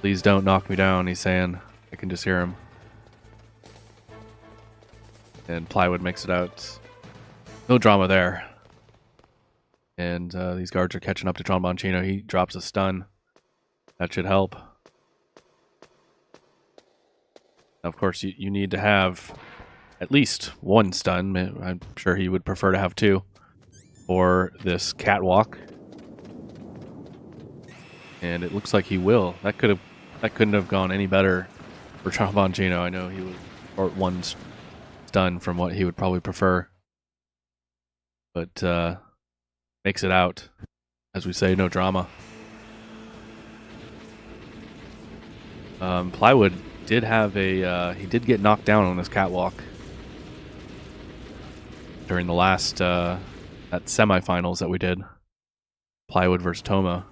Please don't knock me down, he's saying. I can just hear him. And Plywood makes it out. No drama there. And these guards are catching up to Tromboncino. He drops a stun. That should help. Now, of course, you need to have at least 1 stun. I'm sure he would prefer to have 2 for this catwalk. And it looks like he will. That couldn't have gone any better for Tromboncino. I know he was short 1 stun from what he would probably prefer. But makes it out. As we say, no drama. Plywood did have he did get knocked down on this catwalk during the last that semifinals that we did. Plywood versus Toma.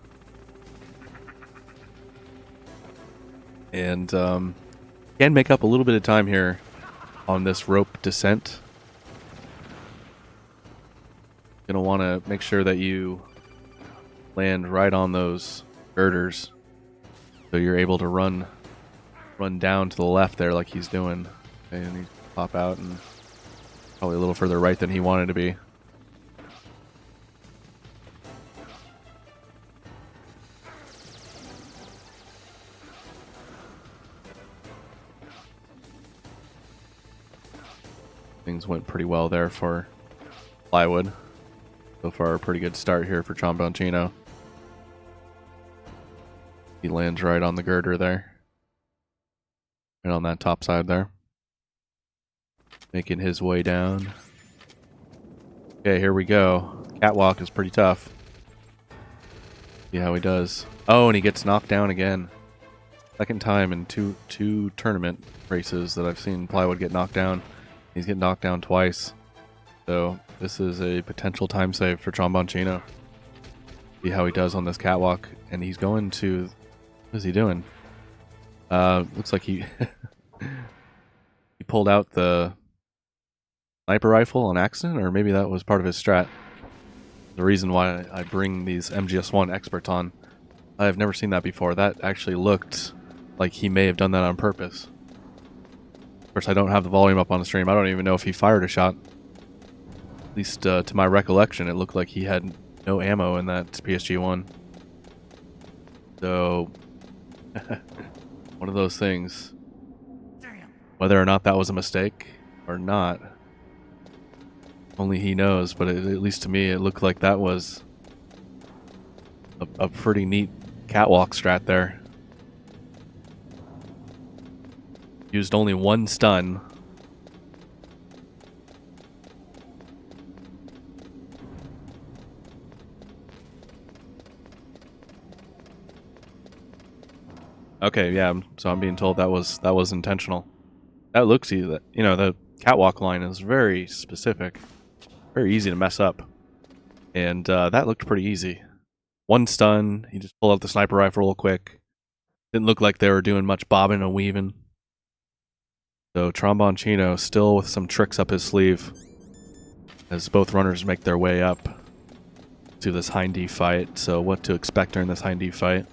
And can make up a little bit of time here on this rope descent. Gonna want to make sure that you land right on those girders so you're able to run down to the left there like he's doing. And he pop out and probably a little further right than he wanted to be. Things went pretty well there for Plywood. So far, a pretty good start here for Tromboncino. He lands right on the girder there. Right on that top side there. Making his way down. Okay, here we go. Catwalk is pretty tough. See how he does. Oh, and he gets knocked down again. Second time in two tournament races that I've seen Plywood get knocked down. He's getting knocked down twice. So this is a potential time save for Tromboncino. See how he does on this catwalk. And he's going to... What is he doing? Looks like he... he pulled out the sniper rifle on accident, or maybe that was part of his strat. The reason why I bring these MGS1 experts on. I've never seen that before. That actually looked like he may have done that on purpose. Of course, I don't have the volume up on the stream. I don't even know if he fired a shot. At least to my recollection, it looked like he had no ammo in that PSG-1. So, one of those things. Whether or not that was a mistake or not, only he knows. But at least to me, it looked like that was a pretty neat catwalk strat there. Used only 1 stun. Okay, yeah. So I'm being told that was intentional. That looks easy. You know, the catwalk line is very specific, very easy to mess up, and that looked pretty easy. One stun. He just pulled out the sniper rifle real quick. Didn't look like they were doing much bobbing and weaving. So Tromboncino still with some tricks up his sleeve as both runners make their way up to this Hind D fight. So what to expect during this Hind D fight?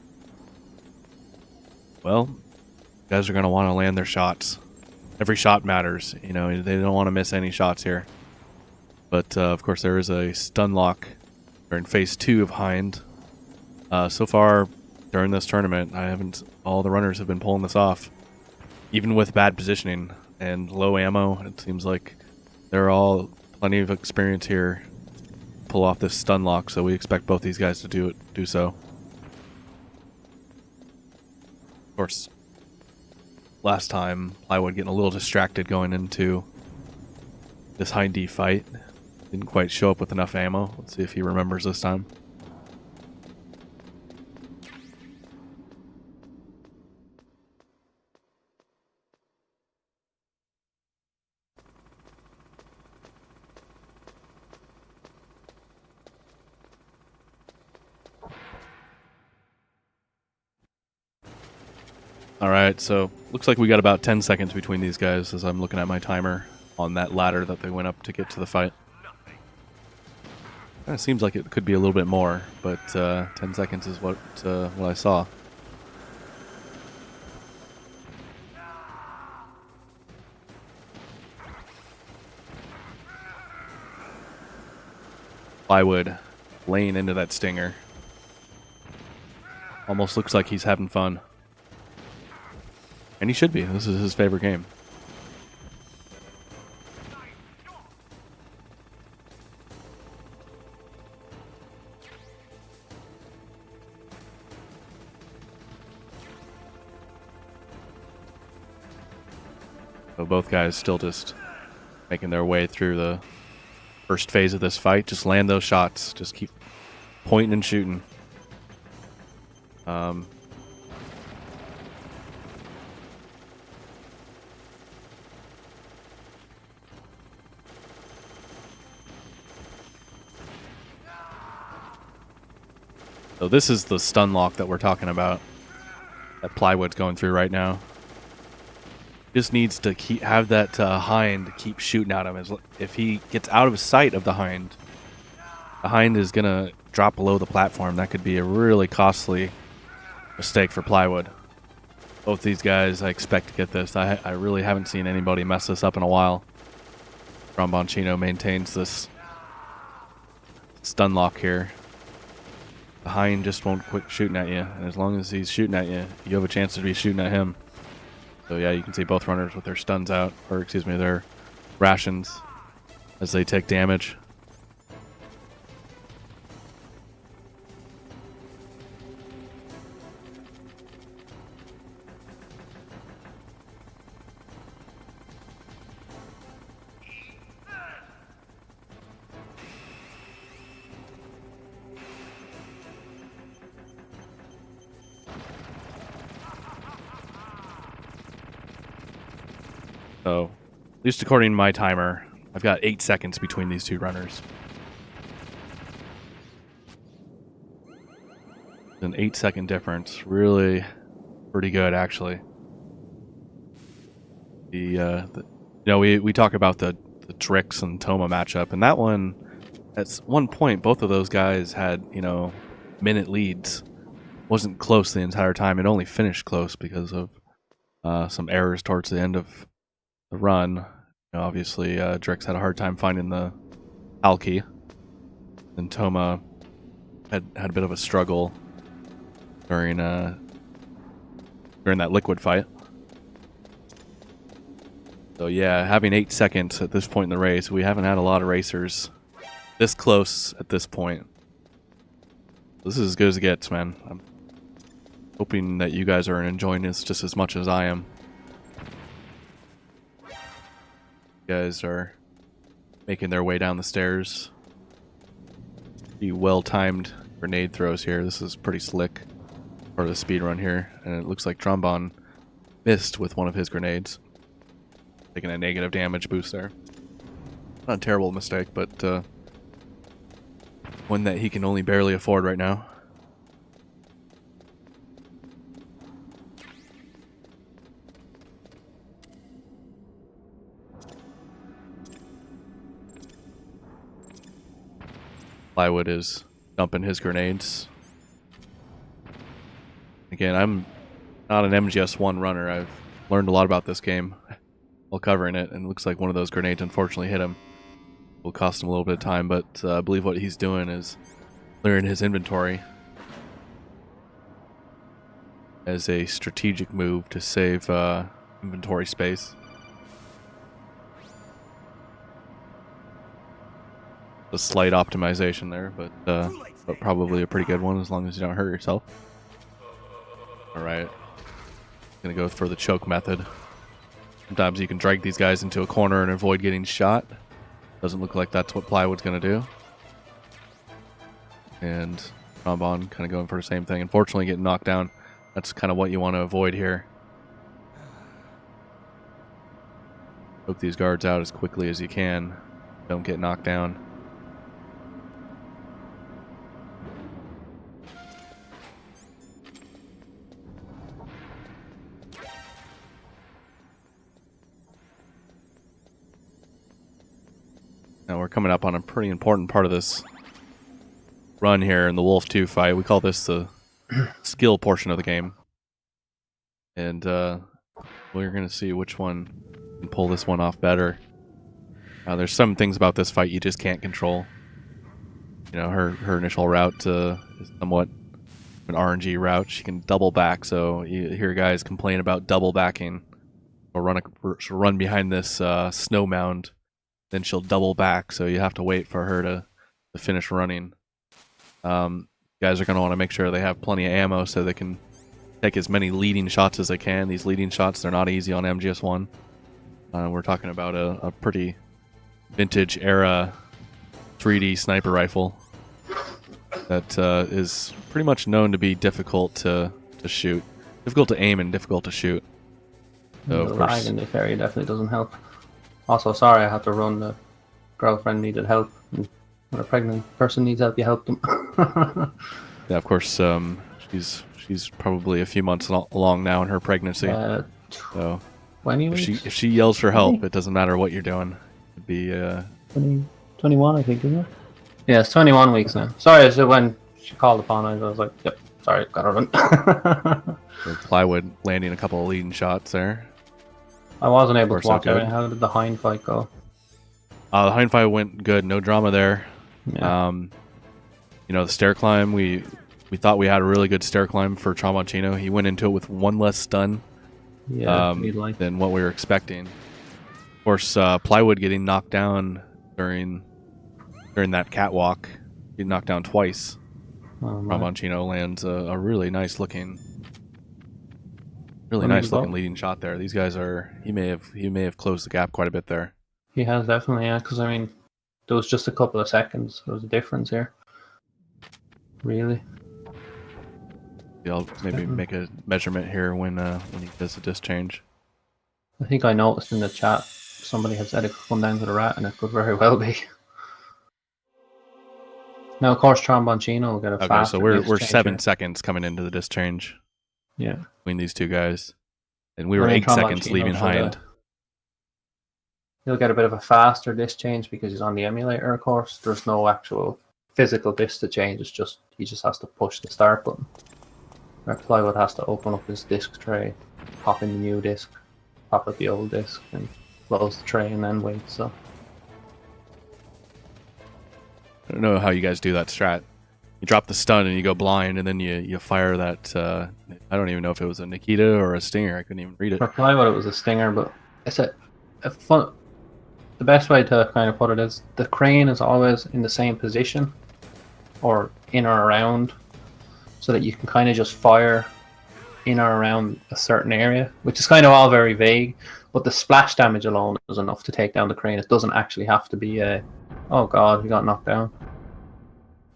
Well, guys are going to want to land their shots. Every shot matters. You know, they don't want to miss any shots here. But, of course, there is a stun lock during Phase 2 of Hind. So far, during this tournament, all the runners have been pulling this off. Even with bad positioning and low ammo, it seems like they're all plenty of experience here to pull off this stun lock, so we expect both these guys to do so. Of course, last time, Plywood getting a little distracted going into this Hind D fight. Didn't quite show up with enough ammo. Let's see if he remembers this time. Alright, so looks like we got about 10 seconds between these guys as I'm looking at my timer on that ladder that they went up to get to the fight. It seems like it could be a little bit more, but 10 seconds is what I saw. Plywood laying into that stinger. Almost looks like he's having fun. And he should be. This is his favorite game. So both guys still just making their way through the first phase of this fight. Just land those shots. Just keep pointing and shooting. So this is the stun lock that we're talking about, that Plywood's going through right now. Just needs to have that Hind keep shooting at him. If he gets out of sight of the Hind is going to drop below the platform. That could be a really costly mistake for Plywood. Both these guys, I expect to get this. I really haven't seen anybody mess this up in a while. Tromboncino maintains this stun lock here. The Hind just won't quit shooting at you, and as long as he's shooting at you, you have a chance to be shooting at him. So yeah, you can see both runners with their stuns out, or excuse me, their rations as they take damage. So, at least according to my timer, I've got 8 seconds between these two runners. An 8-second difference. Really pretty good, actually. We talk about the Drix and Toma matchup, and that one, at one point, both of those guys had, minute leads. Wasn't close the entire time. It only finished close because of some errors towards the end of the run. Obviously, Drix had a hard time finding the Al key, and Toma had a bit of a struggle during that liquid fight. So yeah, having 8 seconds at this point in the race, we haven't had a lot of racers this close at this point. This is as good as it gets, man. I'm hoping that you guys are enjoying this just as much as I am. Guys are making their way down the stairs. Pretty well-timed grenade throws here. This is pretty slick part of the speed run here, and it looks like Trombon missed with one of his grenades, taking a negative damage boost there. Not a terrible mistake, but one that he can only barely afford right now. Plywood is dumping his grenades. Again, I'm not an MGS1 runner. I've learned a lot about this game while covering it, and it looks like one of those grenades unfortunately hit him. Will cost him a little bit of time, but I believe what he's doing is clearing his inventory as a strategic move to save inventory space. A slight optimization there, but probably a pretty good one as long as you don't hurt yourself. Alright. Gonna go for the choke method. Sometimes you can drag these guys into a corner and avoid getting shot. Doesn't look like that's what Plywood's gonna do. And Trombone kind of going for the same thing. Unfortunately, getting knocked down. That's kind of what you want to avoid here. Poke these guards out as quickly as you can. Don't get knocked down. Now we're coming up on a pretty important part of this run here in the Wolf 2 fight. We call this the skill portion of the game. And we're going to see which one can pull this one off better. There's some things about this fight you just can't control. You know, her initial route is somewhat an RNG route. She can double back, so you hear guys complain about double backing. She'll run behind this snow mound, then she'll double back, so you have to wait for her to finish running. Guys are going to want to make sure they have plenty of ammo so they can take as many leading shots as they can. These leading shots, they're not easy on MGS1. We're talking about a pretty vintage era 3D sniper rifle that is pretty much known to be difficult to shoot. Difficult to aim and difficult to shoot. So, the lag in this area definitely doesn't help. Also, sorry I had to run. The girlfriend needed help. And when a pregnant person needs help, you help them. Yeah, of course. She's probably a few months along now in her pregnancy. So 20 weeks? if she yells for help, it doesn't matter what you're doing. It'd be 21, I think, isn't it? Yeah, it's 21 weeks now. Sorry, so when she called upon us, I was like, yep, sorry, gotta run. Plywood landing a couple of leading shots there. I wasn't able to watch it. How did the hind fight go? The hind fight went good. No drama there. Yeah. You know, the stair climb, we thought we had a really good stair climb for Tromboncino. He went into it with one less stun than what we were expecting. Of course, Plywood getting knocked down during that catwalk. Getting knocked down twice. Tromboncino lands a really nice looking leading shot there. These guys are he may have closed the gap quite a bit there. He has definitely, yeah, because I mean there was just a couple of seconds. There was a difference here. Really. Yeah, I'll maybe make a measurement here when he does the disc change. I think I noticed in the chat somebody had said it could come down to the rat, and it could very well be. Now, of course, Tromboncino will get a faster. So we're 7 seconds coming into the disc change. Yeah. Between these two guys, and we were 8 seconds leaving behind. He'll get a bit of a faster disc change because he's on the emulator. Of course, there's no actual physical disc to change. It's just he just has to push the start button. Where Plywood has to open up his disc tray, pop in the new disc, pop out the old disc, and close the tray, and then wait. So I don't know how you guys do that strat. You drop the stun and you go blind, and then you fire that. I don't even know if it was a Nikita or a Stinger. I couldn't even read it. For Plywood, it was a Stinger, but it's a fun. The best way to kind of put it is the crane is always in the same position, or in or around, so that you can kind of just fire in or around a certain area, which is kind of all very vague. But the splash damage alone is enough to take down the crane. It doesn't actually have to be a, oh god, he got knocked down,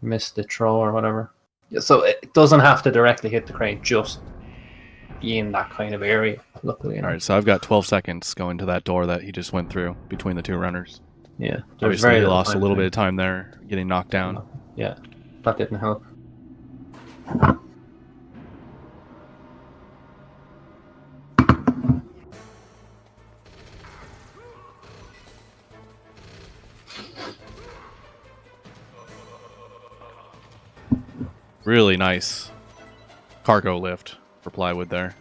missed the throw or whatever. So it doesn't have to directly hit the crane, just be in that kind of area. Luckily, all right. So I've got 12 seconds going to that door that he just went through between the two runners. Yeah, obviously he lost a little bit of time there, getting knocked down. Yeah, that didn't help. Really nice cargo lift for plywood there.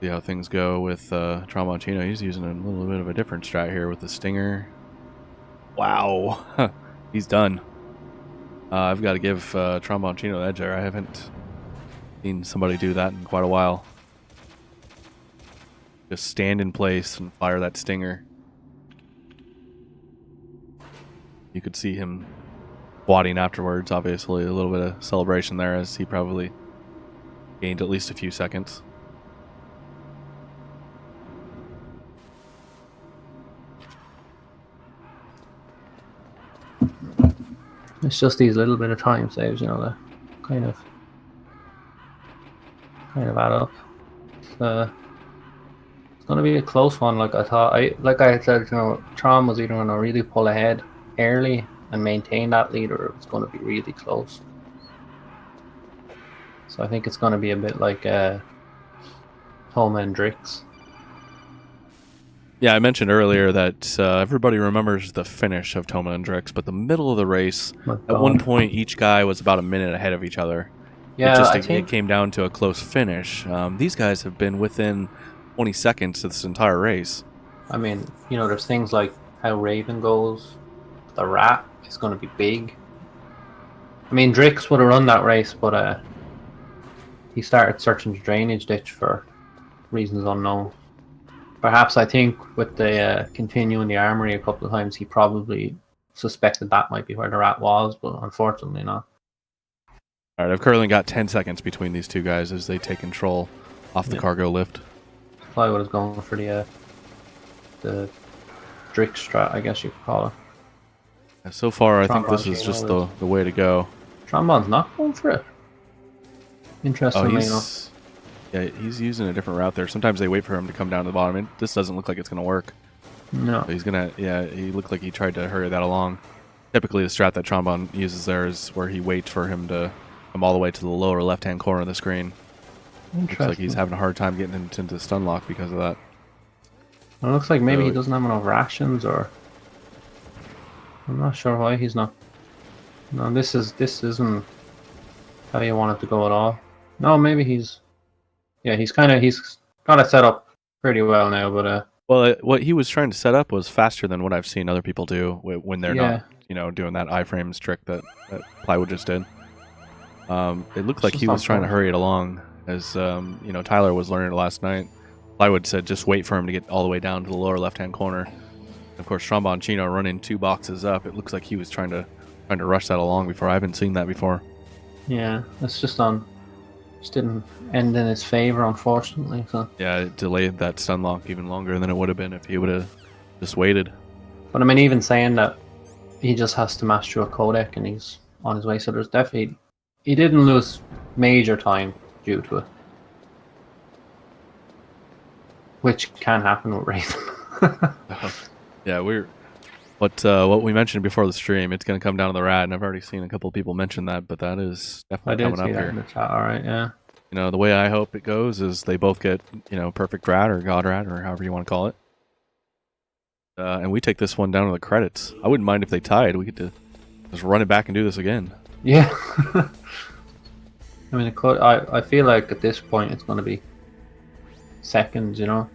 See how things go with Tromboncino. He's using a little bit of a different strat here with the stinger. Wow. He's done. I've got to give Tromboncino the edge there. I haven't seen somebody do that in quite a while. Just stand in place and fire that stinger. You could see him squatting afterwards, obviously. A little bit of celebration there as he probably gained at least a few seconds. It's just these little bit of time saves, you know, that kind of add up. It's going to be a close one. Like I thought, like I said, you know, Trom was either going to really pull ahead early and maintain that lead, or it's going to be really close. So I think it's going to be a bit like Toma and Drix. Yeah, I mentioned earlier that everybody remembers the finish of Toma and Drix, but the middle of the race, at one point, each guy was about a minute ahead of each other. Yeah, It came down to a close finish. These guys have been within 20 seconds of this entire race. I mean, you know, there's things like how Raven goes. The rat is going to be big. I mean, Drix would have run that race, but he started searching the drainage ditch for reasons unknown. Perhaps, I think, with the continuing the armory a couple of times, he probably suspected that might be where the rat was, but unfortunately not. All right, I've currently got 10 seconds between these two guys as they take control off the cargo lift. Plywood is going for the Drix strat, I guess you could call it. Yeah, so far, I think this is just the way to go. Trombon's not going for it. Interestingly enough. Yeah, he's using a different route there. Sometimes they wait for him to come down to the bottom. This doesn't look like it's going to work. No. But he looked like he tried to hurry that along. Typically, the strat that Trombone uses there is where he waits for him to come all the way to the lower left-hand corner of the screen. Looks like he's having a hard time getting into the stun lock because of that. It looks like maybe he doesn't have enough rations, or I'm not sure why he's not. No, this isn't how you want it to go at all. No, maybe he's got it set up pretty well now, but well, what he was trying to set up was faster than what I've seen other people do when they're not, doing that iframes trick that Plywood just did. It looked like he was trying to hurry it along, as Tyler was learning it last night. Plywood said just wait for him to get all the way down to the lower left-hand corner. Of course, Tromboncino running 2 boxes up. It looks like he was trying to rush that along before. I haven't seen that before. Yeah, it's just didn't end in his favor, unfortunately. So. Yeah, it delayed that stun lock even longer than it would have been if he would have just waited. But I mean, even saying that, he just has to master a codec and he's on his way. So there's definitely, he didn't lose major time due to it, which can happen with Raven. Yeah, what we mentioned before the stream, it's going to come down to the rat, and I've already seen a couple of people mention that, but that is definitely coming up here. In the chat, all right, yeah. The way I hope it goes is they both get, perfect rat or god rat or however you want to call it. And we take this one down to the credits. I wouldn't mind if they tied. We could just run it back and do this again. Yeah. I mean, I feel like at this point it's going to be seconds, and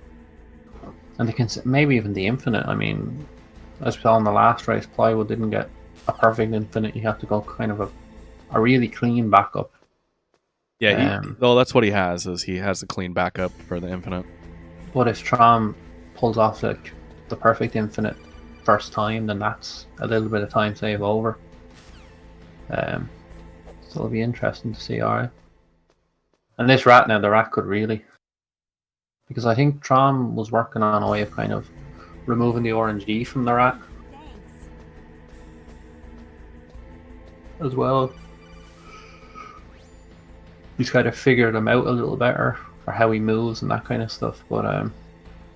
they can maybe even the infinite. I mean, as we saw in the last race, Plywood didn't get a perfect infinite. You have to go kind of a really clean backup. Yeah, that's what he has, is he has a clean backup for the infinite. But if Trom pulls off the perfect infinite first time, then that's a little bit of time save over. So it'll be interesting to see, alright. And this rat now, the rat could really... Because I think Trom was working on a way of kind of removing the RNG from the rat. As well. He's kind of figured him out a little better for how he moves and that kind of stuff. But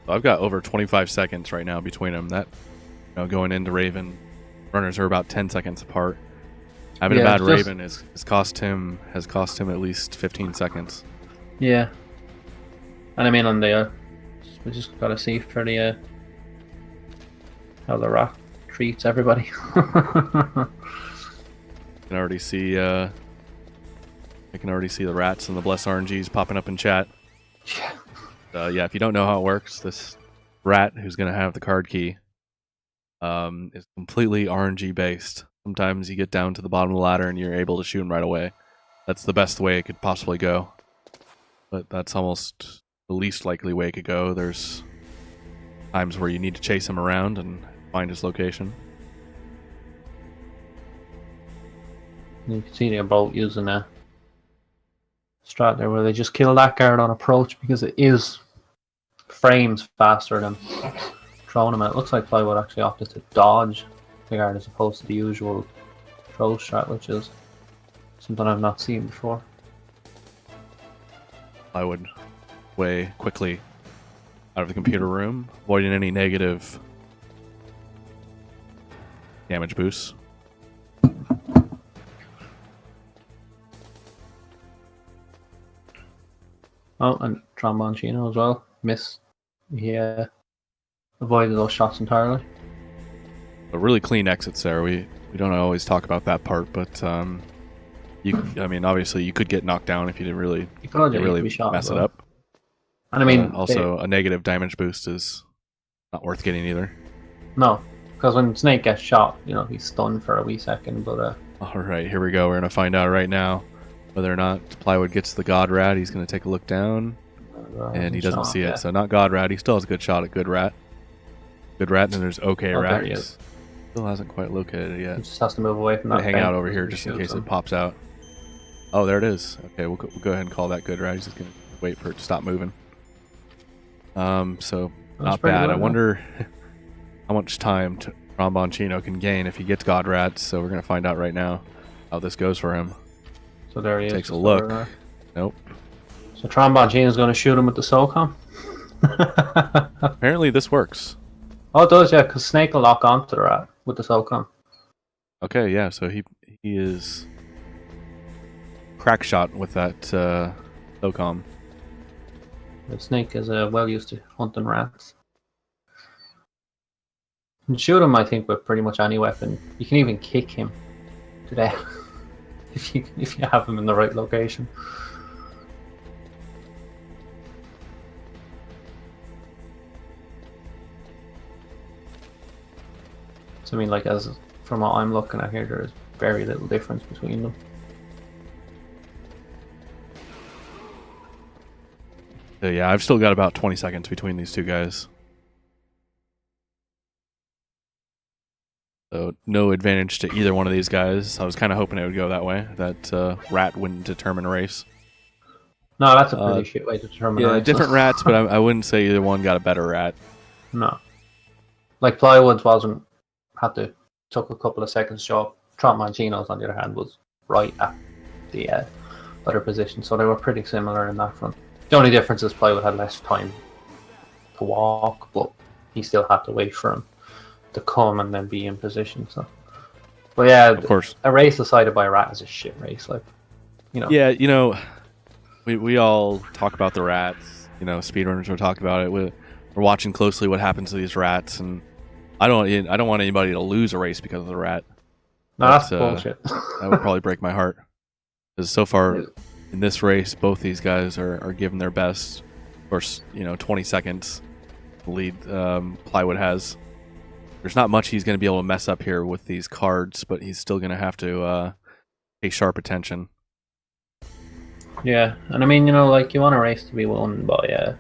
I've got over 25 seconds right now between them. That going into Raven, runners are about 10 seconds apart. Having a bad Raven has cost him at least 15 seconds. Yeah. And I mean, on the we just gotta see for the how the rat treats everybody. can already see. I can already see the rats and the blessed RNGs popping up in chat. Yeah, if you don't know how it works, this rat who's going to have the card key is completely RNG based. Sometimes you get down to the bottom of the ladder and you're able to shoot him right away. That's the best way it could possibly go. But that's almost the least likely way it could go. There's times where you need to chase him around and find his location. You can see they're both using a strat there where they just kill that guard on approach because it is frames faster than throwing him. It looks like Plywood actually opted to dodge the guard as opposed to the usual throw strat, which is something I've not seen before. I would way quickly out of the computer room, avoiding any negative damage boosts. Oh, and Tromboncino as well. Missed. He avoided those shots entirely. But really clean exits there. We don't always talk about that part, but I mean, obviously you could get knocked down if you didn't really, Be shot mess as it well. up. And I mean, also a negative damage boost is not worth getting either. no, because when Snake gets shot, he's stunned for a wee second. But All right, here we go. We're gonna find out right now whether or not Plywood gets the God Rat. He's gonna take a look down, and he doesn't see it. So not God Rat. He still has a good shot at Good Rat. Good Rat, and then there's OK Rat. There he is. Still hasn't quite located it yet. He just has to move away from that. Hang out over here just in case it pops out. Oh, there it is. Okay, we'll go ahead and call that Good Rat. He's just gonna wait for it to stop moving. So not bad. Good, I wonder how much time Tromboncino can gain if he gets God Rat. So we're gonna find out right now how this goes for him. So there he is. Takes a look. Nope. So Tromboncino is going to shoot him with the SOCOM. Apparently this works. Oh, it does, yeah, because Snake will lock onto the rat with the SOCOM. Okay, yeah. So he is crack shot with that SOCOM. The Snake is well used to hunting rats. You can shoot him, I think, with pretty much any weapon. You can even kick him to death if you have him in the right location. So I mean, like, as from what I'm looking at here, there is very little difference between them. So yeah, I've still got about 20 seconds between these two guys. So no advantage to either one of these guys. I was kind of hoping it would go that way. That rat wouldn't determine a race. No, that's a pretty shit way to determine a race. Different rats, but I wouldn't say either one got a better rat. No. Like, Plywood's took a couple of seconds to show up. Tromboncino's, on the other hand, was right at the other position, so they were pretty similar in that front. The only difference is Plywood had less time to walk, but he still had to wait for him to come and then be in position. So, but yeah, Of course. a race decided by a rat is a shit race. Like, Yeah, we all talk about the rats. Speedrunners will talk about it. We're watching closely what happens to these rats, and I don't want anybody to lose a race because of the rat. No, that's bullshit. That would probably break my heart. Because so far in this race, both these guys are giving their best. Of course, 20 seconds lead Plywood has. There's not much he's going to be able to mess up here with these cards, but he's still going to have to pay sharp attention. Yeah, and I mean, like, you want a race to be won by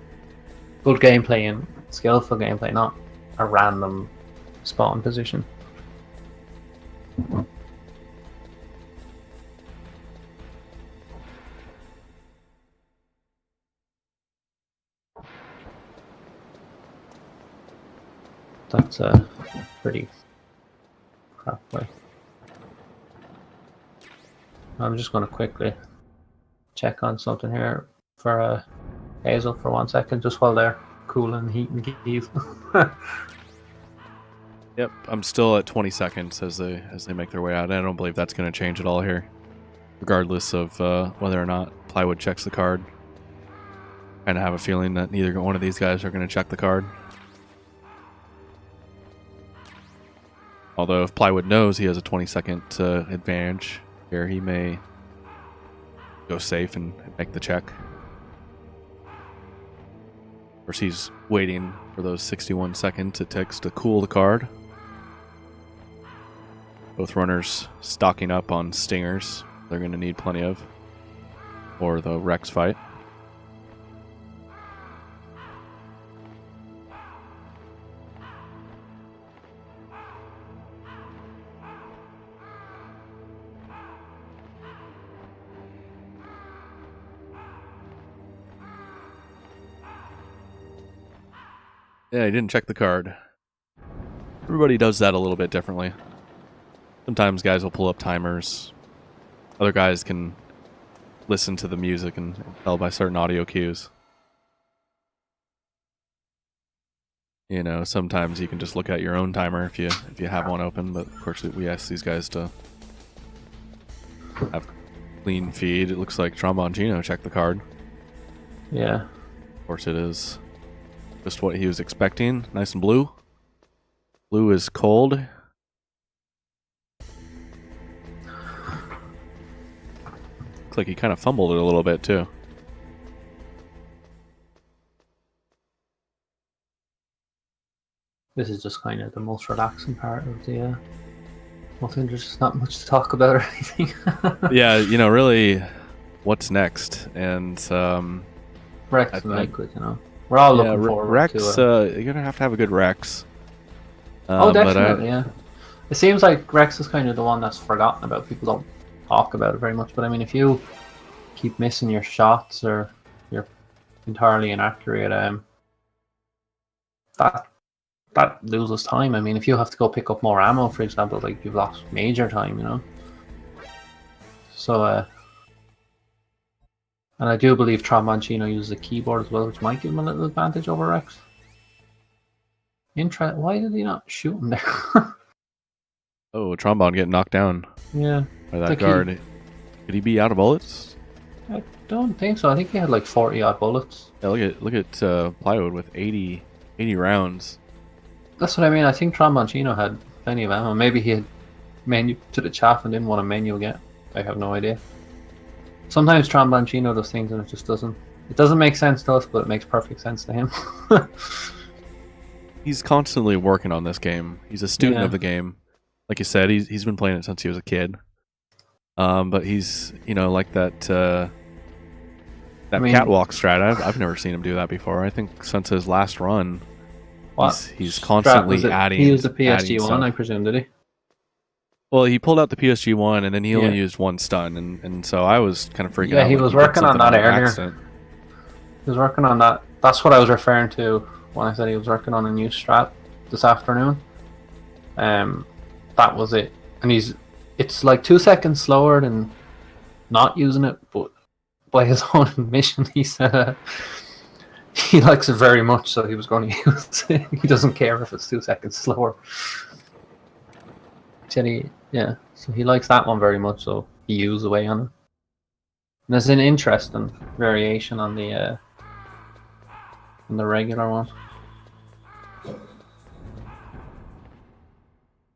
good gameplay and skillful gameplay, not a random spawn position. That's a pretty crap play. I'm just going to quickly check on something here for Hazel for 1 second, just while they're cooling and heating keys. Yep, I'm still at 20 seconds as they make their way out. I don't believe that's going to change at all here, regardless of whether or not Plywood checks the card. Kind of have a feeling that neither one of these guys are going to check the card. Although if Plywood knows he has a 20-second advantage, Here, he may go safe and make the check. Of course, he's waiting for those 61 second ticks to cool the card. Both runners stocking up on stingers. They're going to need plenty of for the Rex fight. Yeah, he didn't check the card. Everybody does that a little bit differently. Sometimes guys will pull up timers. Other guys can listen to the music and tell by certain audio cues. You know, sometimes you can just look at your own timer if you have one open, but of course we ask these guys to have clean feed. It looks like Tromboncino checked the card. Yeah. Of course it is just what he was expecting. Nice and blue. Blue is cold. Looks like he kind of fumbled it a little bit too. This is just kind of the most relaxing part of the. I think there's just not much to talk about or anything. Yeah, you know, really, what's next? And Rex and Liquid, you know, we're all looking forward Rex, to. you're gonna have a good Rex. Oh, definitely, yeah. It seems like Rex is kind of the one that's forgotten about. People don't talk about it very much, but I mean, if you keep missing your shots or you're entirely inaccurate, that loses time. I mean, if you have to go pick up more ammo, for example, like you've lost major time, you know. So, and I do believe Tromboncino uses a keyboard as well, which might give him a little advantage over Rex. Why did he not shoot him there? Oh, Trombone getting knocked down Yeah. by that guard. Could he be out of bullets? I don't think so. I think he had like 40 odd bullets. Yeah, look at Plywood with 80 rounds. That's what I mean. I think Tromboncino had plenty of ammo. Maybe he had menu to the chaff and didn't want to menu again. I have no idea. Sometimes Tromboncino does things and it just doesn't. It doesn't make sense to us, but it makes perfect sense to him. He's constantly working on this game. He's a student Yeah. of the game. Like you said, he's been playing it since he was a kid. But he's, you know, like that catwalk strat. I've never seen him do that before. I think since his last run, he's constantly adding. He used the PSG1, stuff. I presume, did he? Well, he pulled out the PSG1 and then he only used one stun, and so I was kind of freaking out. Yeah, he was working on that earlier. Accident. He was working on that. That's what I was referring to when I said he was working on a new strat this afternoon. That was it. And it's like 2 seconds slower than not using it, but by his own admission, he said he likes it very much, so he was going to use it. He doesn't care if it's 2 seconds slower. So he likes that one very much, so he used away on it. And there's an interesting variation on the regular one.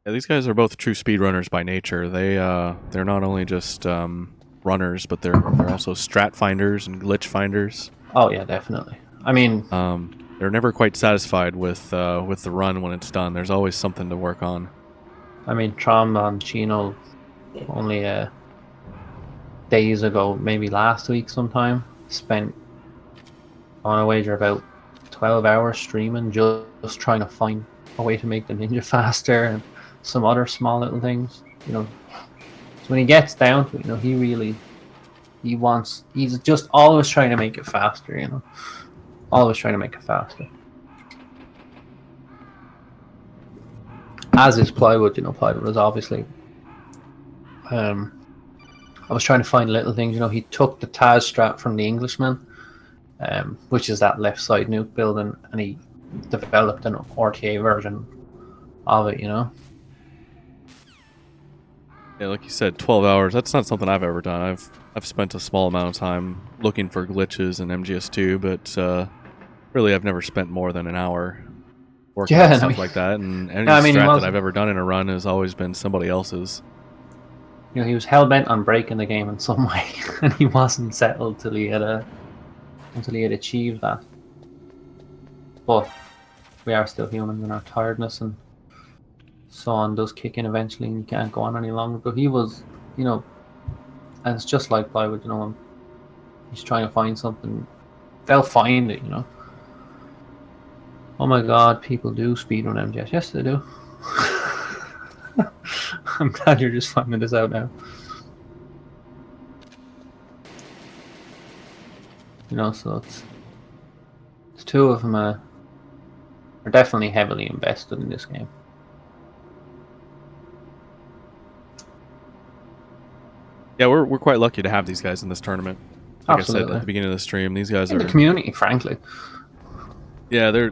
Yeah, these guys are both true speedrunners by nature. They're not only just runners, but they're also strat finders and glitch finders. Oh yeah, definitely. I mean, they're never quite satisfied with the run when it's done. There's always something to work on. I mean, Tromboncino only days ago, maybe last week sometime, spent on a wager about 12 hours streaming, just trying to find a way to make the ninja faster and some other small little things, you know. So when he gets down to it, you know, he's just always trying to make it faster, you know. Always trying to make it faster. As is Plywood, you know, Plywood was obviously I was trying to find little things, you know. He took the Taz strat from the Englishman, which is that left side nuke building, and he developed an RTA version of it, you know. Yeah, like you said, 12 hours. That's not something I've ever done. I've spent a small amount of time looking for glitches in MGS2, but really I've never spent more than an hour working on stuff like that. And any strat that I've ever done in a run has always been somebody else's. you know, he was hell bent on breaking the game in some way, and he wasn't settled till he had achieved that. But we are still human in our tiredness, and so on does kick in eventually, and you can't go on any longer. But he was, you know, and it's just like plywood, you know, when he's trying to find something, they'll find it, you know. Oh my god, people do speedrun MGS. Yes, they do. I'm glad you're just finding this out now. You know, so it's two of them are definitely heavily invested in this game. Yeah, we're quite lucky to have these guys in this tournament. Like Absolutely. I said at the beginning of the stream, these guys In are the community, frankly. Yeah, they're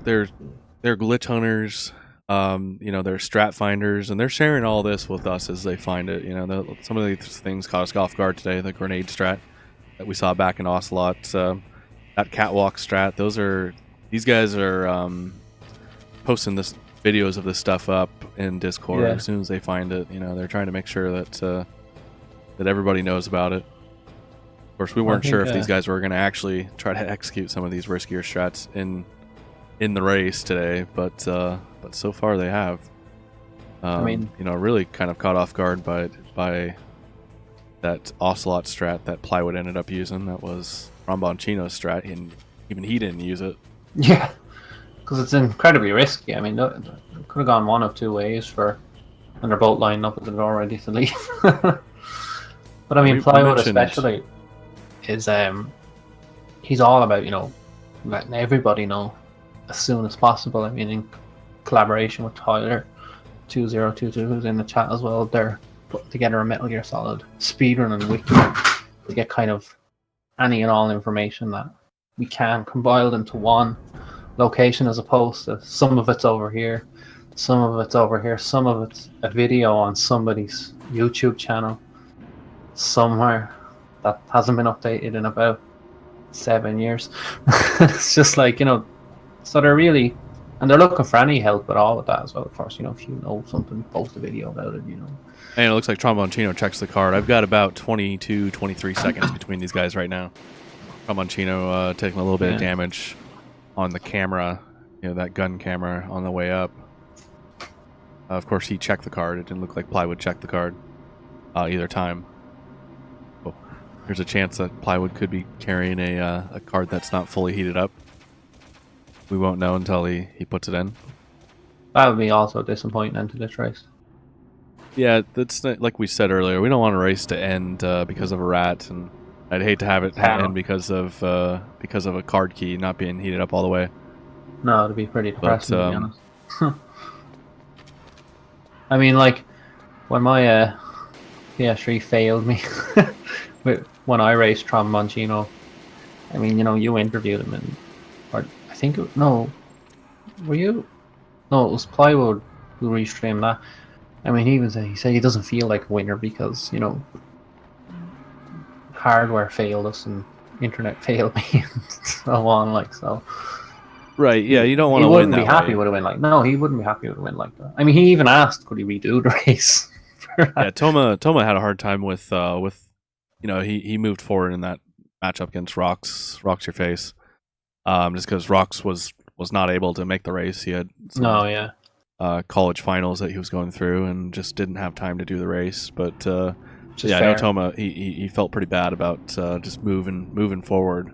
glitch hunters. You know, they're strat finders, and they're sharing all this with us as they find it. You know, some of these things caught us off guard today. The grenade strat that we saw back in Ocelot, that catwalk strat. These guys are posting this videos of this stuff up in Discord as soon as they find it. You know, they're trying to make sure that that everybody knows about it. Of course, we weren't sure if these guys were going to actually try to execute some of these riskier strats in the race today, but so far they have. I mean, you know, really kind of caught off guard by that Ocelot strat that Plywood ended up using. That was Tromboncino's strat, and even he didn't use it. Yeah, because it's incredibly risky. I mean, it could have gone one of two ways when they're both lined up at the door ready to leave. But I mean, Plywood especially is he's all about, you know, letting everybody know as soon as possible. I mean, in collaboration with Tyler 2022, who's in the chat as well, they're putting together a Metal Gear Solid speedrun and wiki to get kind of any and all information that we can compiled into one location, as opposed to some of it's over here, some of it's over here, some of it's a video on somebody's YouTube channel somewhere that hasn't been updated in about 7 years. It's just like, you know, so they're really, and they're looking for any help at all with that as well. Of course, you know, if you know something, post a video about it, you know. And it looks like Tromboncino checks the card. I've got about 22, 23 seconds between these guys right now. Tromboncino taking a little bit of damage on the camera, you know, that gun camera on the way up. Of course, he checked the card. It didn't look like Plywood checked the card either time. Oh, there's a chance that Plywood could be carrying a card that's not fully heated up. We won't know until he puts it in. That would be also disappointing into this race. Yeah, that's like we said earlier. We don't want a race to end because of a rat, and I'd hate to have it end because of a card key not being heated up all the way. No, it'd be pretty depressing, to be honest. I mean, like when my PS3 failed me when I raced Tromboncino. I mean, you know, you interviewed him, and or I think were you? No, it was Plywood who restreamed that. I mean, he said he doesn't feel like a winner because, you know, hardware failed us and internet failed me and so on, like, so. Right, yeah, you don't want to win that way. He wouldn't be happy with a win like that. No, he wouldn't be happy with a win like that. I mean, he even asked, could he redo the race? Yeah, Toma had a hard time with you know, he moved forward in that matchup against Rox Your Face, just because Rox was not able to make the race. He had some, college finals that he was going through and just didn't have time to do the race. But yeah, I know Toma, he felt pretty bad about just moving forward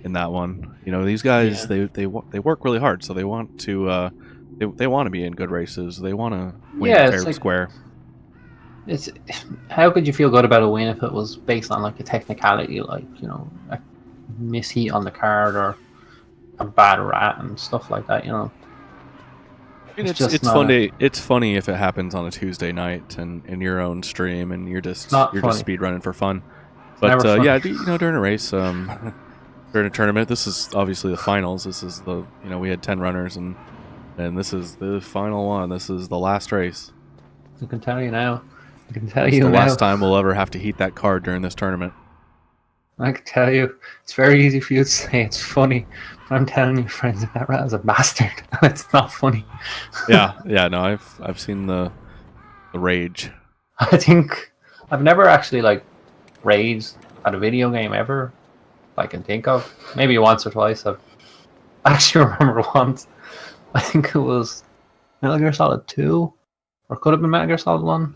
in that one. You know, these guys they work really hard, so they want to they want to be in good races. They want to win fair and square. It's how could you feel good about a win if it was based on like a technicality, like, you know, a misheat on the card or a bad rat and stuff like that, you know. I mean, it's funny if it happens on a Tuesday night and in your own stream and you're just speed running for fun. But yeah, you know, during a race, during a tournament, this is obviously the finals. This is the, you know, we had 10 runners and this is the final one. This is the last race. I can tell you now. I can tell it's you the now. last time we'll ever have to heat that card during this tournament. I can tell you, it's very easy for you to say it's funny, but I'm telling you, friends, that rat is a bastard. It's not funny. yeah, no, I've seen the rage. I think I've never actually like raged at a video game ever. I can think of maybe once or twice. I actually remember once. I think it was Metal Gear Solid 2, or could have been Metal Gear Solid 1.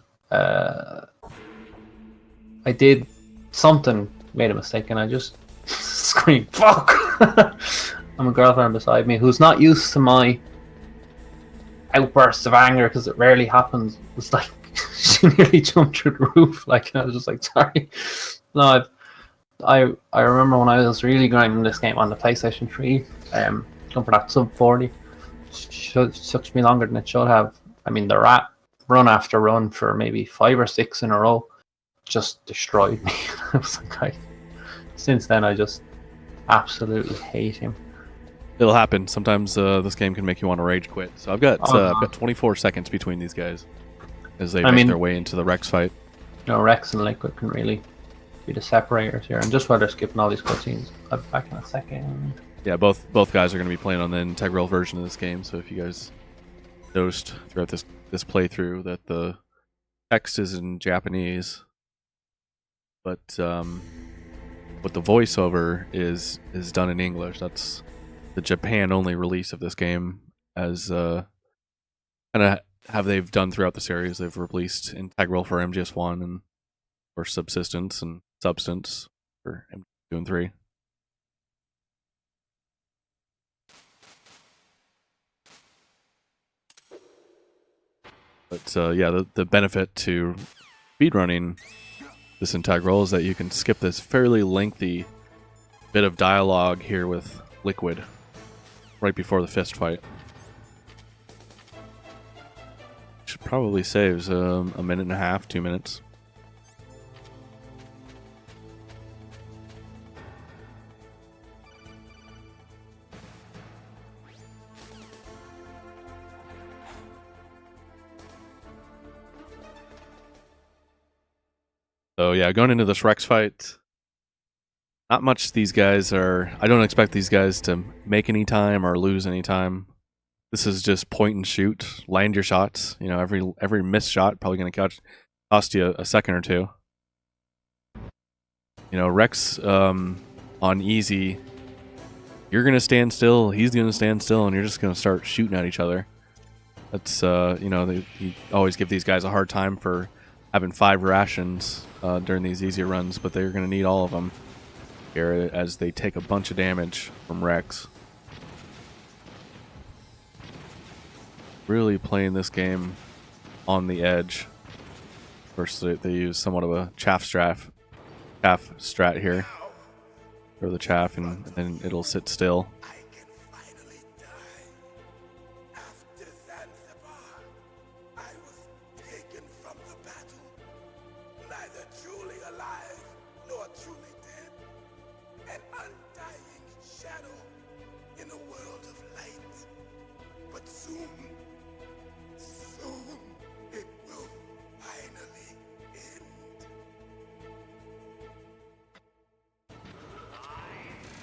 I did something, made a mistake, and I just screamed, "Fuck!" And my girlfriend beside me, who's not used to my outbursts of anger because it rarely happens, was like, she nearly jumped through the roof. Like, and I was just like, sorry. No, I remember when I was really grinding this game on the PlayStation 3, going for that sub 40. Took me longer than it should have. I mean, the rat run after run for maybe 5 or 6 in a row just destroyed me. I was like, since then I just absolutely hate him. It'll happen. Sometimes this game can make you want to rage quit. So I've got 24 seconds between these guys as they make their way into the Rex fight. You know, Rex and Liquid can really be the separators here. And just while they're skipping all these cutscenes, I'll be back in a second. Yeah, both guys are going to be playing on the integral version of this game. So if you guys noticed throughout this playthrough that the text is in Japanese, but the voiceover is done in English. That's the Japan only release of this game, as kind of how they've done throughout the series. They've released integral for MGS1 and for Subsistence and Substance for MGS2 and 3. But yeah, the benefit to speedrunning this integral is that you can skip this fairly lengthy bit of dialogue here with Liquid right before the fist fight. Which probably saves a minute and a half, 2 minutes. So yeah, going into this Rex fight, not much these guys are... I don't expect these guys to make any time or lose any time. This is just point and shoot, land your shots. You know, every missed shot probably going to cost you a second or two. You know, Rex on easy, you're going to stand still, he's going to stand still, and you're just going to start shooting at each other. That's, you know, you always give these guys a hard time for having 5 rations during these easier runs, but they're going to need all of them here as they take a bunch of damage from Rex. Really playing this game on the edge. First, they use somewhat of a chaff strat here for the chaff, and then it'll sit still.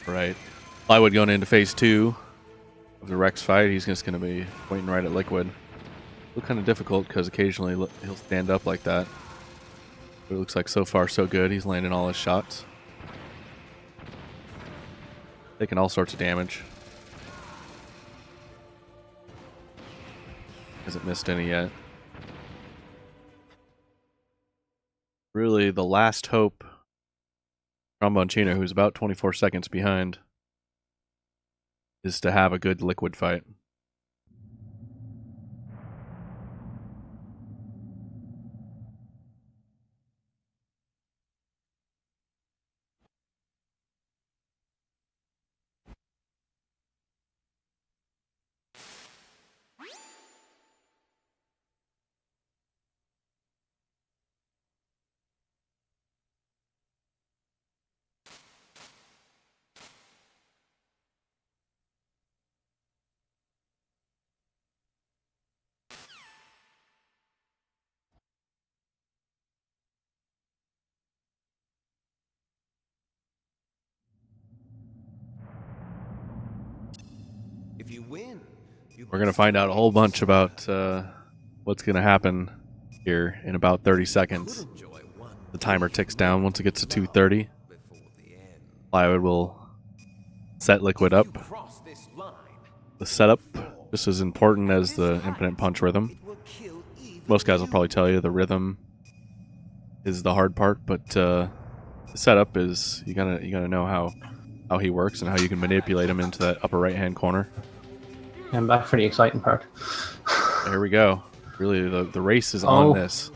Right. Plywood going into phase 2 of the Rex fight. He's just going to be pointing right at Liquid. Look kind of difficult because occasionally he'll stand up like that. But it looks like so far so good. He's landing all his shots. Taking all sorts of damage. Hasn't missed any yet. Really the last hope. Tromboncino, who's about 24 seconds behind, is to have a good Liquid fight. If you win, We're going to find out a whole bunch about what's going to happen here in about 30 seconds. enjoy one The timer ticks down once it gets to 2:30. Plywood will set Liquid up. The setup, just as important as the infinite punch rhythm. Most guys will probably tell you the rhythm is the hard part, but the setup is you gotta know how he works and how you can manipulate him into that upper right hand corner. And back for the exciting part. Here we go. Really, the race is Oh. on this.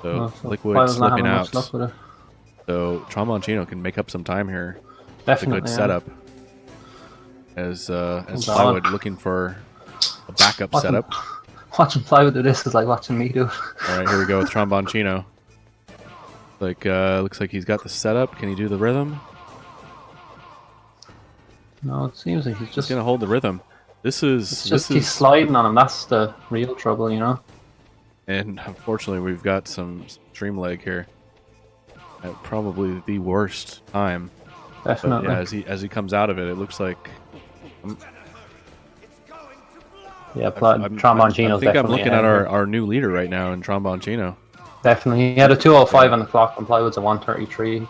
So Liquid slipping out. So Tromboncino can make up some time here. Definitely. It's a good setup. As God. Plywood looking for a backup setup. Watching Plywood do this is like watching me do it. All right, here we go with Tromboncino. Like looks like he's got the setup. Can he do the rhythm? No, it seems like he's He's just gonna hold the rhythm. he's sliding on him. That's the real trouble, you know. And unfortunately, we've got some stream lag here. At probably the worst time. Definitely. But yeah, as he comes out of it, it looks like. Yeah, I Tromboncino's think I'm definitely looking at ahead our new leader right now in Tromboncino. here. Definitely. He had a 2:05 on the clock and Plywood's a 1:33.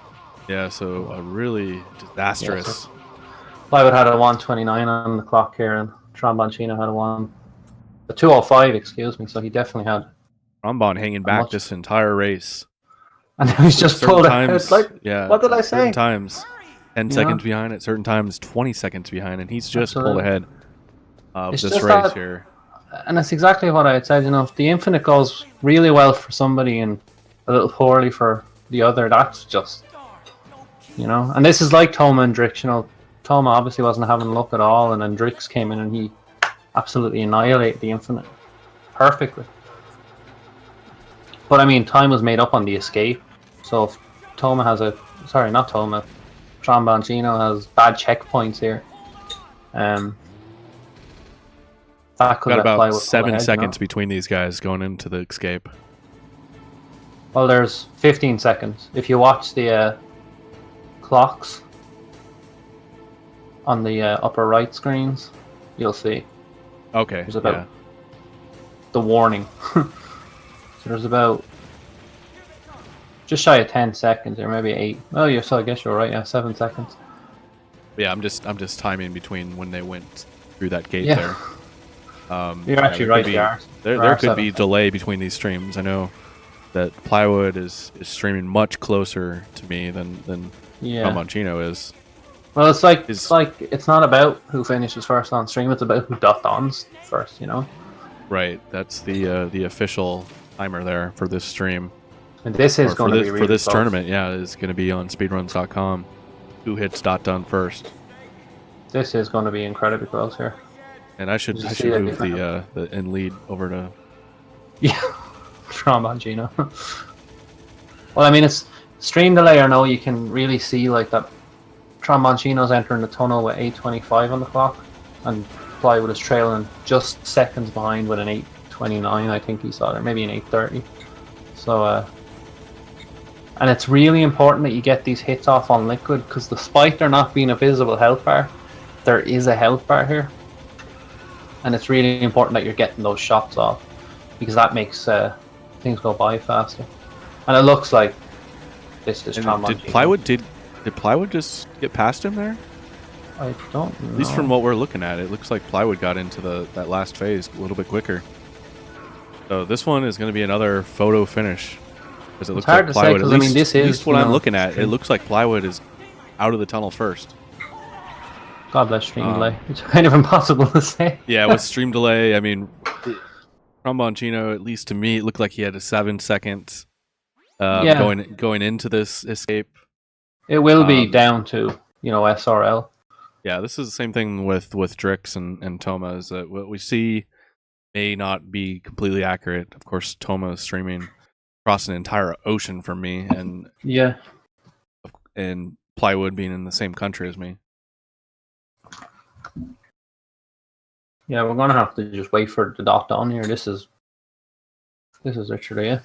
Yeah, so a really disastrous. Yes, Plywood had a 1:29 on the clock here, and Tromboncino had a 2:05, excuse me. So he definitely had. Trombone hanging back this entire race. And he's just Certain pulled times, it. Like, yeah, what did I certain say? times 10 seconds behind, at certain times 20 seconds behind, and he's just pulled ahead of It's this just race that- here. And that's exactly what I had said. You know, if the infinite goes really well for somebody and a little poorly for the other, that's just, you know. And this is like Toma and Drix. You know, Toma obviously wasn't having a look at all, and then Drix came in and he absolutely annihilated the infinite perfectly. But I mean, time was made up on the escape. So if Toma has not Toma, Tromboncino has bad checkpoints here. That could Got let about Plywood pull 7 ahead, seconds you know? between these guys going into the escape. Well, there's 15 seconds. If you watch the clocks on the upper right screens, you'll see Okay, There's about- yeah. the warning. So there's about just shy of 10 seconds, or maybe 8. Well, I guess you're right. Yeah, 7 seconds. Yeah, I'm just timing between when they went through that gate Yeah. there. You're actually there right. could be- There There are could 7 be delay between these streams. I know that Plywood is streaming much closer to me than Yeah. Tromboncino is. Well, it's like is- it's not about who finishes first on stream. It's about who dons first. You know. Right, that's the official timer there for this stream. And this is Or going to be really for this close. tournament, yeah, is going to be on speedruns.com. Who hits done first? This is going to be incredibly close here. And I should I see that move different. the in lead over to. Yeah, Tromboncino. Well, I mean, it's stream delay or no, you can really see like that. Tromboncino's entering the tunnel with 8:25 on the clock, and Plywood is trailing just seconds behind with an 8:29. I think he saw there, maybe an 8:30. So, and it's really important that you get these hits off on Liquid, because despite there not being a visible health bar, there is a health bar here, and it's really important that you're getting those shots off, because that makes things go by faster. And it looks like this is And Tromboncino. did Plywood just get past him there? I don't know. At least from what we're looking at, it looks like Plywood got into that last phase a little bit quicker. So this one is going to be another photo finish, because it looks hard like to say, Plywood. 'cause, At I mean, least, this at is, least what you I'm know, looking at, it looks like Plywood is out of the tunnel first. God bless stream delay. It's kind of impossible to say. Yeah, with stream delay, I mean, Tromboncino, at least to me, it looked like he had a 7 seconds Yeah. going into this escape. It will be Um, down to, you know, SRL. Yeah, this is the same thing with Drix and Toma, is that what we see may not be completely accurate. Of course, Toma is streaming across an entire ocean from me, Yeah. and Plywood being in the same country as me. Yeah, we're gonna have to just wait for the dot on here. This is literally it.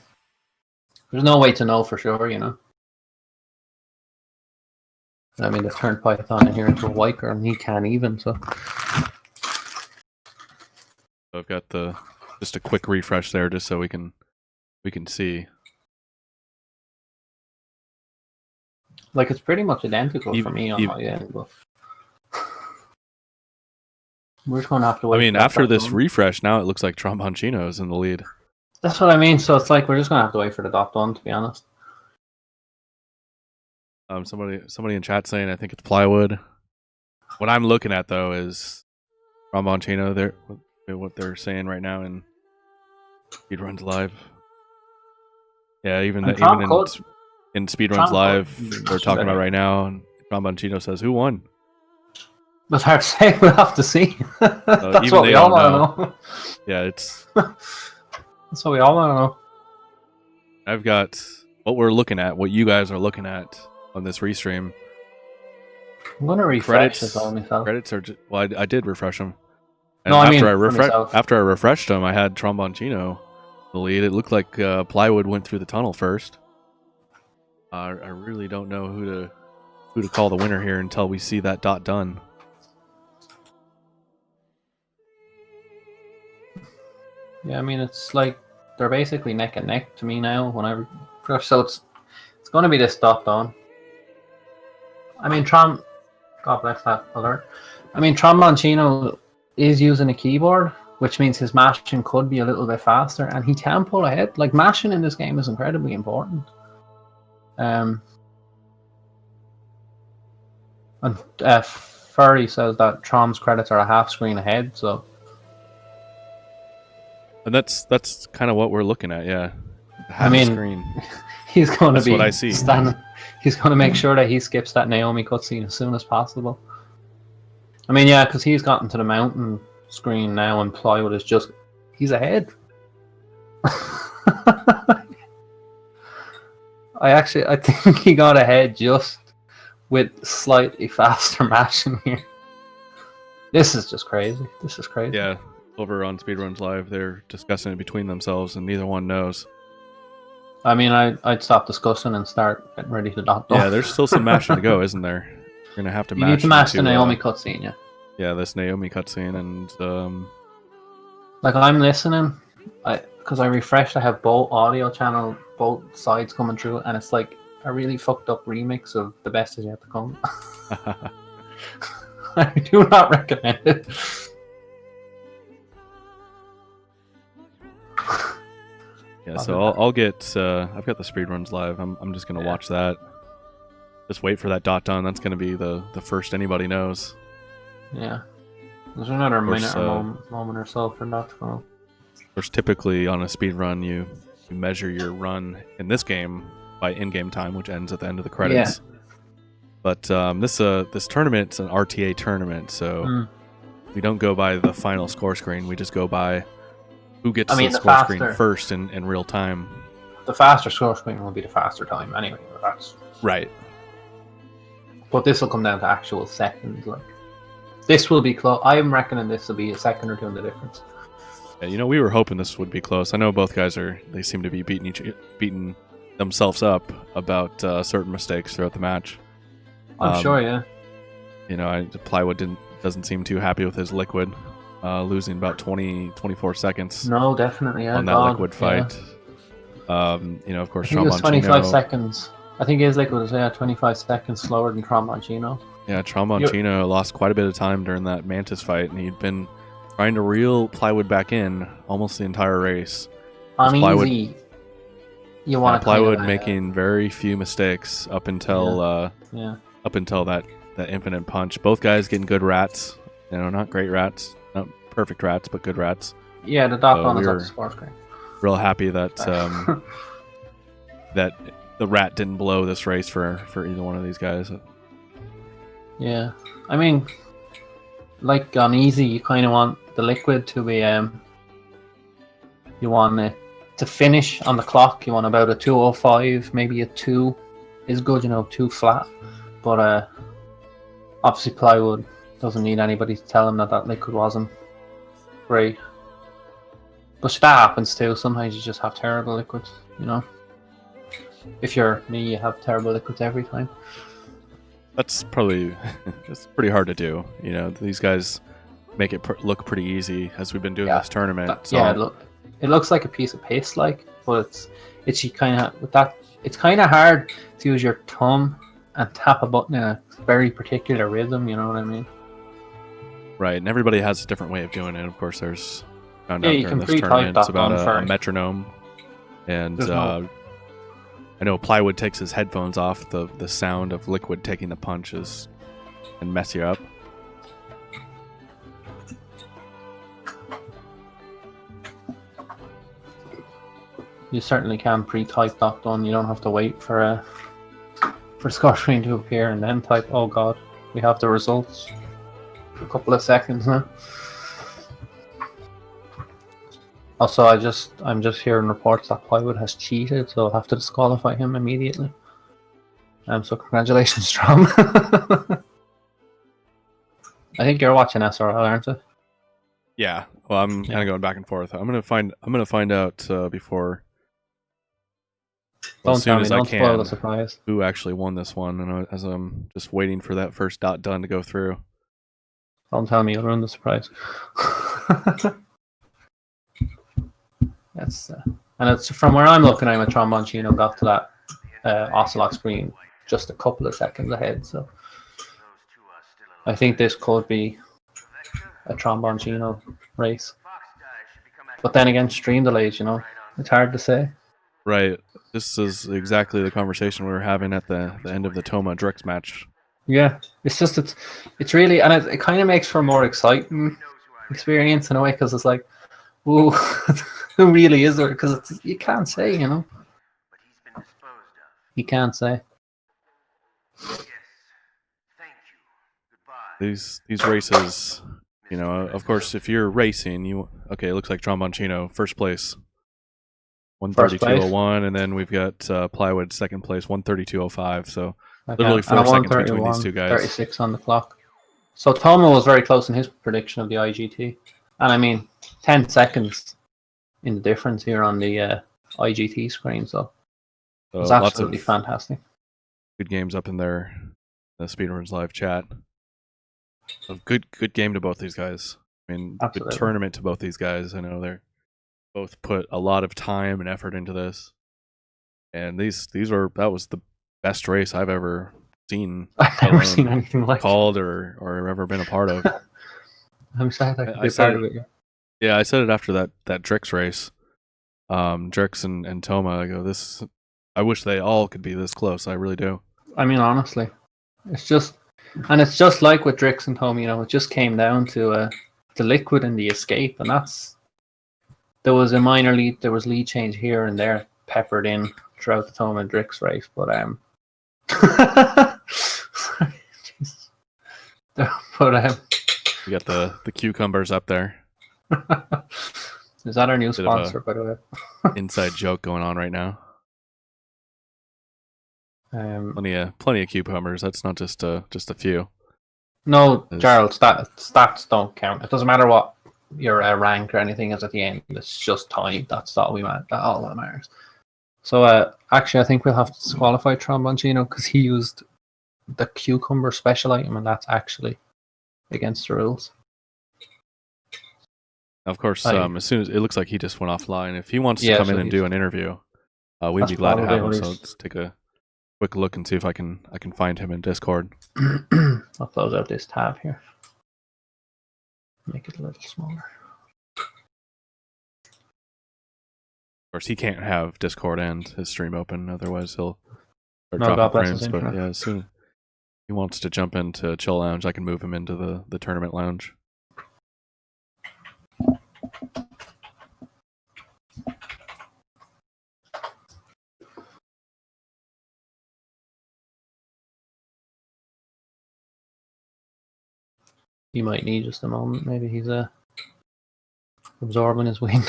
There's no way to know for sure, you know. I mean, they've turned Python in here into a Wiker, and he can't even. So So I've got just a quick refresh there, just so we can see. Like, it's pretty much identical for me on ev- my end, but we're just going to have to I wait. mean, for that after dot this done. refresh, now it looks like Tromboncino is in the lead. That's what I mean. So it's like we're just going to have to wait for the dot done, to be honest. Somebody in chat saying I think it's plywood. What I'm looking at though is Tromboncino. What they're saying right now in Speedruns Live. Yeah, even And Trom in Speedruns Trom Live, could they're talking about right now, and Tromboncino says, "Who won?" It's hard to say. We'll have to see. That's even what they we all don't want to know. Yeah, it's. That's what we all want to know. I've got what we're looking at, what you guys are looking at on this restream. I'm going to refresh this all myself. Credits are well, I did refresh them. And No, I mean, after I refreshed them, I had Tromboncino the lead. It looked like Plywood went through the tunnel first. I really don't know who to call the winner here until we see that dot done. Yeah, I mean, it's like they're basically neck and neck to me now. When I refresh, so it's going to be this dot done. I mean, God bless that alert. I mean, Tromboncino is using a keyboard, which means his mashing could be a little bit faster, and he can pull ahead. Like, mashing in this game is incredibly important. And Furry says that Trom's credits are a half screen ahead, so. And that's kind of what we're looking at, yeah. I mean, screen. He's going to be what I see. standing. He's going to make sure that he skips that Naomi cutscene as soon as possible. I mean, yeah, because he's gotten to the mountain screen now, and Plywood is he's ahead. I think he got ahead just with slightly faster mashing here. This is just crazy. This is crazy. Yeah, over on Speedruns Live, they're discussing it between themselves, and neither one knows. I mean, I'd stop discussing and start getting ready to dot done. Yeah, there's still some mashing to go, isn't there? You're gonna have to You need to mash the into, Naomi cutscene, yeah. Yeah, this Naomi cutscene, and like I'm listening, because I refreshed. I have both audio channel, both sides coming through, and it's like a really fucked up remix of "The Best Is Yet to Come." I do not recommend it. Yeah, so I'll get. I've got the Speedruns Live. I'm just gonna watch that. Just wait for that dot done. That's gonna be the first anybody knows. Yeah, there's another course, minute or moment or so for that to go. Of course, typically on a speed run, you measure your run in this game by in-game time, which ends at the end of the credits. Yeah. But this tournament's an RTA tournament, so we don't go by the final score screen. We just go by who gets the score screen first in real time. The faster score screen will be the faster time anyway. That's right. But this will come down to actual seconds. Like this will be close. I'm reckoning this will be a second or two in the difference. Yeah, we were hoping this would be close. I know both guys they seem to be beating themselves up about certain mistakes throughout the match. I'm sure, yeah. Plywood doesn't seem too happy with his liquid, losing about 24 seconds. No, definitely, yeah. On that liquid fight. Yeah. Of course, Tromboncino. It was 25 seconds. I think his liquid was 25 seconds slower than Tromboncino. Yeah, Tromboncino lost quite a bit of time during that Mantis fight, and he'd been trying to reel Plywood back in almost the entire race. On easy, you want Plywood making very few mistakes up until that infinite punch. Both guys getting good rats. Not great rats, not perfect rats, but good rats. Yeah, the dot on is on the score screen. Real happy that that the rat didn't blow this race for either one of these guys. Yeah, I mean, like on easy, you kind of want the liquid to be you want it to finish on the clock. You want about a 2:05, maybe a 2 is good. 2 flat, but obviously Plywood doesn't need anybody to tell him that liquid wasn't great. But that happens too. Sometimes you just have terrible liquids. If you're me, you have terrible liquids every time. That's probably it's pretty hard to do. These guys make it look pretty easy as we've been doing this tournament. It looks like a piece of paste, but it's kind of with that. It's kind of hard to use your thumb and tap a button in a very particular rhythm. You know what I mean? Right, and everybody has a different way of doing it. Of course, there's found Yeah, out you during can this pre-type tournament it's that about one a first. metronome, and There's no- I know Plywood takes his headphones off. The sound of Liquid taking the punches and mess you up. You certainly can pre-type that done. You don't have to wait for score screen to appear and then type. Oh god, we have the results. A couple of seconds now. Also, I'm just hearing reports that Plywood has cheated, so I'll have to disqualify him immediately. So congratulations, Strom. I think you're watching SRL, aren't you? Yeah, well, I'm kind of going back and forth. I'm gonna find out before. Well, Don't as soon tell me, as I don't spoil the can, surprise. who actually won this one, and as I'm just waiting for that first dot done to go through. Don't tell me, you'll ruin the surprise. That's and it's from where I'm looking. I'm a Tromboncino got to that Ocelot screen just a couple of seconds ahead. So I think this could be a Tromboncino race. But then again, stream delays. You know, it's hard to say. Right. This is exactly the conversation we were having at the end of the Toma Drix match. Yeah, it's just it's really, and it kind of makes for a more exciting experience in a way, because it's like, whoa, who really is there? Because you can't say, you know, you can't say. These races, you know, of course, if you're racing, okay, it looks like Tromboncino first place, 132.01, and then we've got Plywood second place, 132.05. So literally 4 seconds between these two guys. 36 on the clock. So Toma was very close in his prediction of the IGT, and I mean, 10 seconds in the difference here on the IGT screen. So it was absolutely fantastic. Good games up in there, the Speedrunners Live chat. A good game to both these guys. I mean, Absolutely. Good tournament to both these guys. I know they're both put a lot of time and effort into this, and that was the best race I've ever seen. I've never seen anything like called or ever been a part of. I'm excited I could be part of it. Yeah, I said it after that Drix race. Drix and Toma. I go, I wish they all could be this close. I really do. I mean, honestly, it's just like with Drix and Toma. You know, it just came down to the Liquid and the escape, and there was a minor lead. There was lead change here and there peppered in throughout the Toma and Drix race, but you got the cucumbers up there. Is that our new sponsor, by the way? Inside joke going on right now. Plenty of cucumbers. That's not just a few. No, Gerald, stats don't count. It doesn't matter what your rank or anything is at the end. It's just time. That's all all that matters. So actually, I think we'll have to disqualify Tromboncino because he used the cucumber special item, and that's actually against the rules. Of course, as soon as it looks like he just went offline. If he wants to come in and do an interview, we'd be glad to have him. So let's take a quick look and see if I can find him in Discord. I'll close out this tab here. Make it a little smaller. Of course, he can't have Discord and his stream open, otherwise he'll start God dropping bless frames. his But internet. yeah, as soon as he wants to jump into Chill Lounge, I can move him into the tournament lounge. He might need just a moment. Maybe he's absorbing his wing.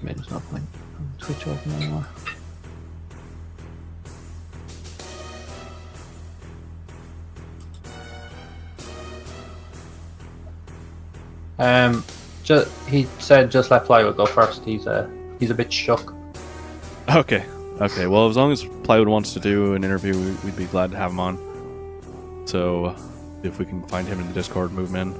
Maybe there's no point on Twitch open anymore. He said just let Plywood go first. He's a bit shook. Okay. Well, as long as Plywood wants to do an interview, we'd be glad to have him on. So if we can find him in the Discord, move him in.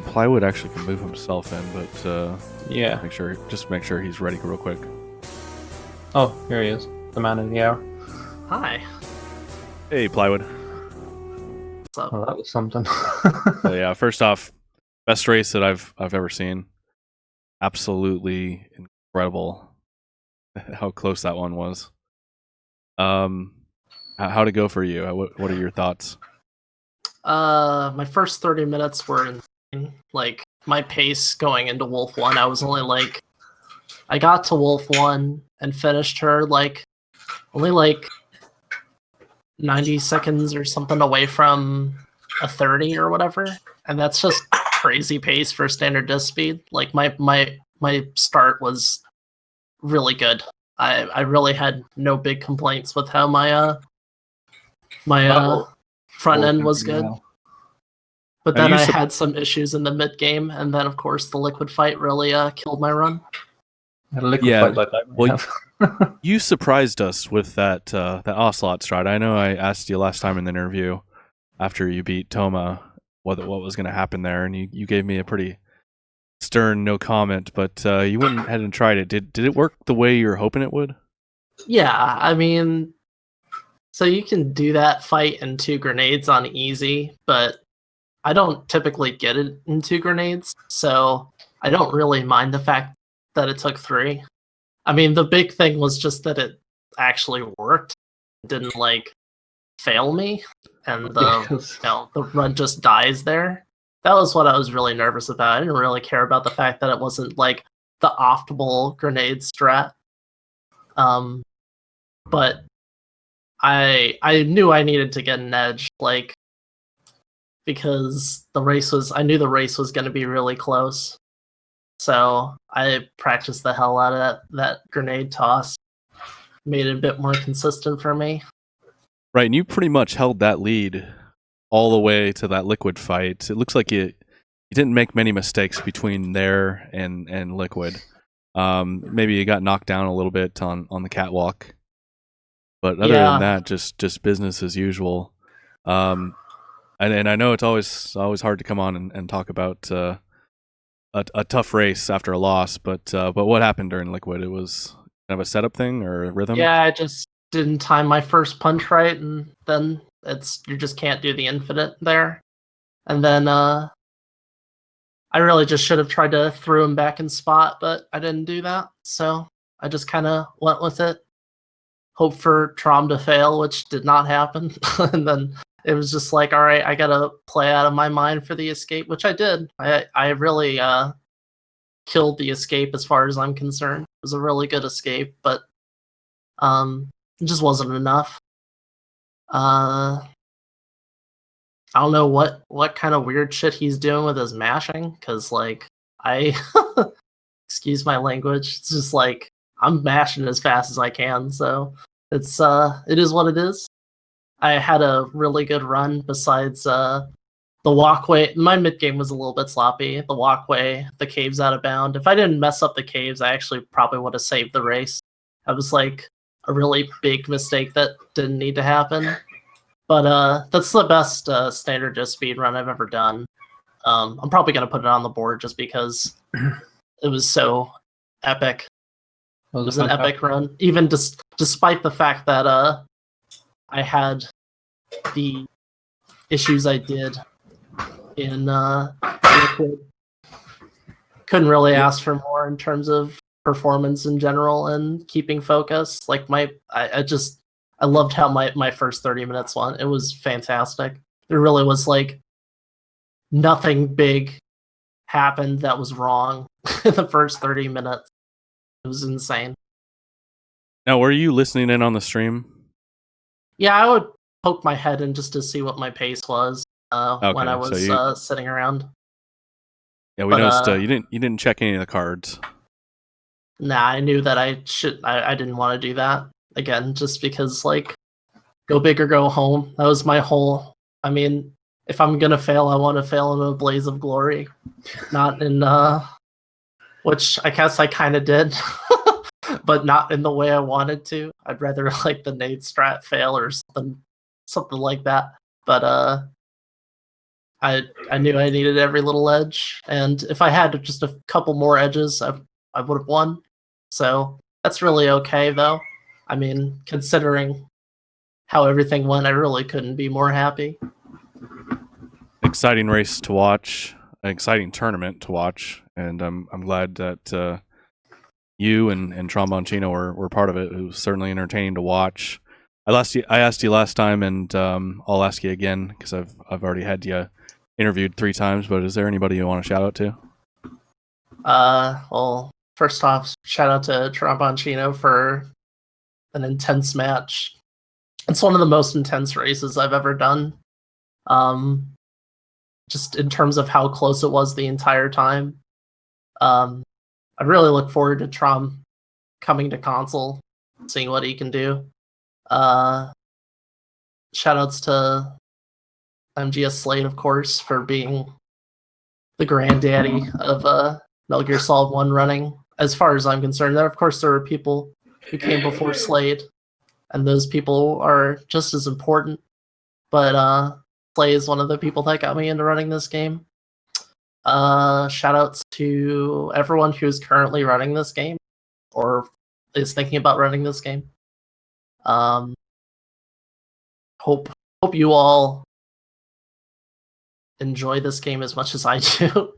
Plywood actually can move himself in, but Yeah. make sure he's ready real quick. Oh, here he is. The man of the hour. Hi. Hey, Plywood. What's up? Well, that was something. So yeah, first off, best race that I've ever seen. Absolutely incredible how close that one was. How'd it go for you? What are your thoughts? My first 30 minutes were insane. Like, my pace going into Wolf 1, I was only like... I got to Wolf 1 and finished her, like, only like 90 seconds or something away from a 30 or whatever. And that's just crazy pace for standard disc speed. Like, my start was really good. I really had no big complaints with how my front end was good. But then I had some issues in the mid game, and then of course the liquid fight really killed my run. Yeah, well, you surprised us with that Ocelot strat. I know I asked you last time in the interview after you beat Toma what was going to happen there, and you gave me a pretty stern no comment, but you went ahead and tried it. Did it work the way you were hoping it would? Yeah, I mean, so you can do that fight in 2 grenades on easy, but I don't typically get it in 2 grenades, so I don't really mind the fact that it took 3. I mean, the big thing was just that it actually worked. It didn't, like, fail me, and the run just dies there. That was what I was really nervous about. I didn't really care about the fact that it wasn't, like, the optimal grenade strat. But I knew I needed to get an edge, like, because I knew the race was going to be really close. So I practiced the hell out of that grenade toss, made it a bit more consistent for me. Right, and you pretty much held that lead all the way to that liquid fight. It looks like you didn't make many mistakes between there and liquid. Maybe you got knocked down a little bit on the catwalk, but other than that, just business as usual. And I know it's always hard to come on and talk about a tough race after a loss, but what happened during liquid? It was kind of a setup thing or a rhythm? Yeah, I just didn't time my first punch right, and then you just can't do the infinite there. And then I really just should have tried to throw him back in spot, but I didn't do that. So I just kind of went with it. Hope for Trom to fail, which did not happen. And then it was just like, all right, I gotta play out of my mind for the escape, which I did. I really killed the escape as far as I'm concerned. It was a really good escape, but it just wasn't enough. I don't know what kind of weird shit he's doing with his mashing, because like excuse my language, it's just like I'm mashing as fast as I can, so it is what it is. I had a really good run besides the walkway. My mid game was a little bit sloppy. The walkway, the caves out of bound. If I didn't mess up the caves, I actually probably would have saved the race. That was like a really big mistake that didn't need to happen. But that's the best standard just speed run I've ever done. I'm probably gonna put it on the board just because it was so epic. It was an epic run, even despite the fact that I had the issues I did in liquid. Couldn't really ask for more in terms of performance in general and keeping focus. Like I loved how my first 30 minutes went. It was fantastic. There really was like nothing big happened that was wrong in the first 30 minutes. It was insane. Now, were you listening in on the stream? Yeah, I would poke my head in just to see what my pace was when I was sitting around. Yeah, we noticed you didn't check any of the cards. Nah, I knew that I didn't want to do that again, just because like go big or go home. That was my whole. I mean, if I'm gonna fail, I want to fail in a blaze of glory, not in which I guess I kind of did. but not in the way I wanted to. I'd rather like the nade strat fail or something like that. But I knew I needed every little edge, and if I had just a couple more edges, I would have won. So that's really okay, though. I mean, considering how everything went, I really couldn't be more happy. Exciting race to watch, an exciting tournament to watch, and I'm glad that you and Tromboncino were part of it. It was certainly entertaining to watch. I asked you last time, and I'll ask you again because I've already had you interviewed 3 times. But is there anybody you want to shout out to? Well, first off, shout out to Tromboncino for an intense match. It's one of the most intense races I've ever done. Just in terms of how close it was the entire time. I really look forward to Trom coming to console, seeing what he can do. Shoutouts to MGS Slate, of course, for being the granddaddy of Metal Gear Solid 1 running. As far as I'm concerned, of course, there were people who came before Slade, and those people are just as important. But Slade is one of the people that got me into running this game. Shoutouts to everyone who's currently running this game or is thinking about running this game. Hope you all enjoy this game as much as I do,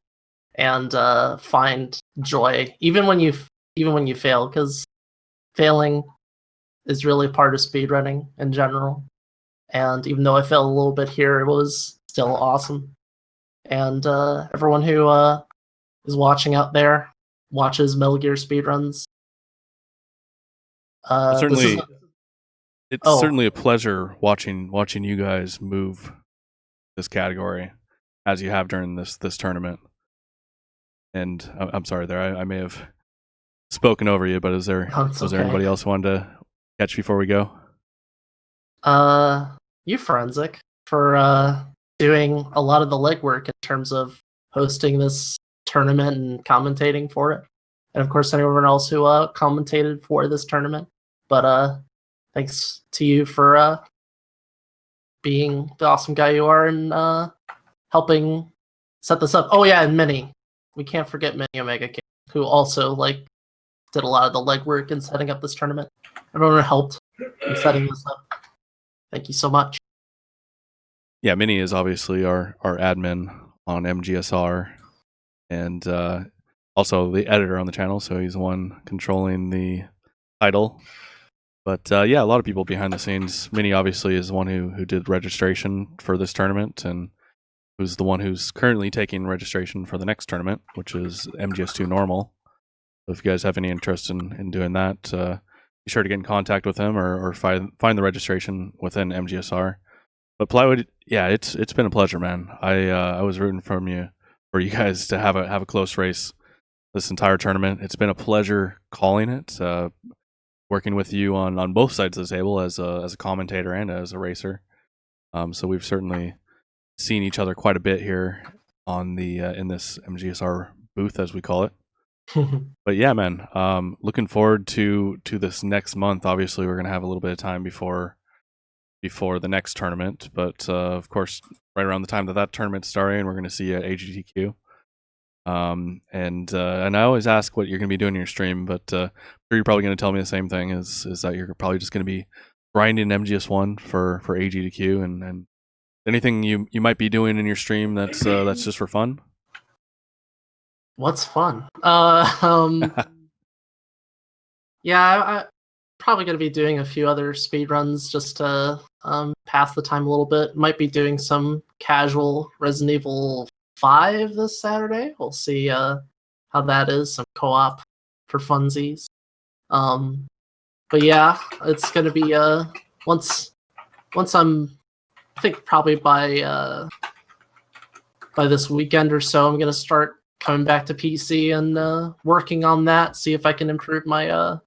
and find joy even when you fail, because failing is really part of speedrunning in general. And even though I failed a little bit here, it was still awesome. And everyone who is watching out there watches Metal Gear speedruns. It's certainly a pleasure watching you guys move this category as you have during this tournament. And I'm sorry there, I may have spoken over you, but was there anybody else who wanted to catch before we go? You Forensic for doing a lot of the legwork in terms of hosting this tournament and commentating for it, and of course anyone else who commentated for this tournament. But thanks to you for being the awesome guy you are and helping set this up. Oh yeah, and Minnie. We can't forget Minnie Omega King, who also did a lot of the legwork in setting up this tournament. Everyone who helped in setting this up. Thank you so much. Yeah, Minnie is obviously our admin on MGSR, and also the editor on the channel, so he's the one controlling the title. But yeah, a lot of people behind the scenes. Minnie obviously is the one who did registration for this tournament, and who's the one who's currently taking registration for the next tournament, which is MGS2 Normal. So if you guys have any interest in doing that, be sure to get in contact with him or find the registration within MGSR. But Plywood, yeah, it's been a pleasure, man. I was rooting for you guys to have a close race this entire tournament. It's been a pleasure calling it, working with you on both sides of the table as a commentator and as a racer. So we've certainly seen each other quite a bit here on the in this MGSR booth, as we call it. But yeah, man, looking forward to this next month. Obviously, we're gonna have a little bit of time before the next tournament, but of course, right around the time that tournament's starting, we're gonna see AGDQ. And I always ask what you're gonna be doing in your stream, but you're probably gonna tell me the same thing: is that you're probably just gonna be grinding MGS1 for AGDQ, and anything you might be doing in your stream that's just for fun. What's fun? Yeah, I'm probably going to be doing a few other speedruns just to pass the time a little bit. Might be doing some casual Resident Evil 5 this Saturday. We'll see how that is. Some co-op for funsies. But yeah, it's going to be once I think probably by this weekend or so, I'm going to start coming back to PC and working on that. See if I can improve my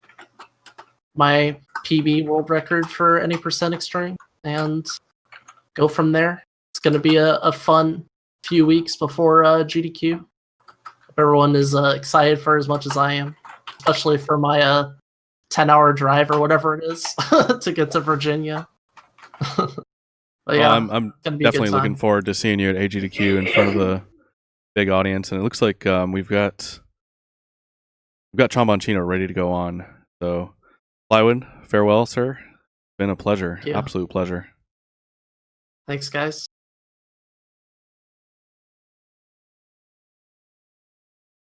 my PB world record for any percent extreme and go from there. It's going to be a fun few weeks before GDQ. Everyone is excited for as much as I am, especially for my 10-hour drive or whatever it is to get to Virginia. But Well, yeah, I'm gonna be a good definitely looking time. forward to seeing you at AGDQ in front of the big audience, and it looks like we've got Tromboncino ready to go on. So, Plywood, farewell, sir. It's been a pleasure, Thank you. absolute pleasure. Thanks, guys.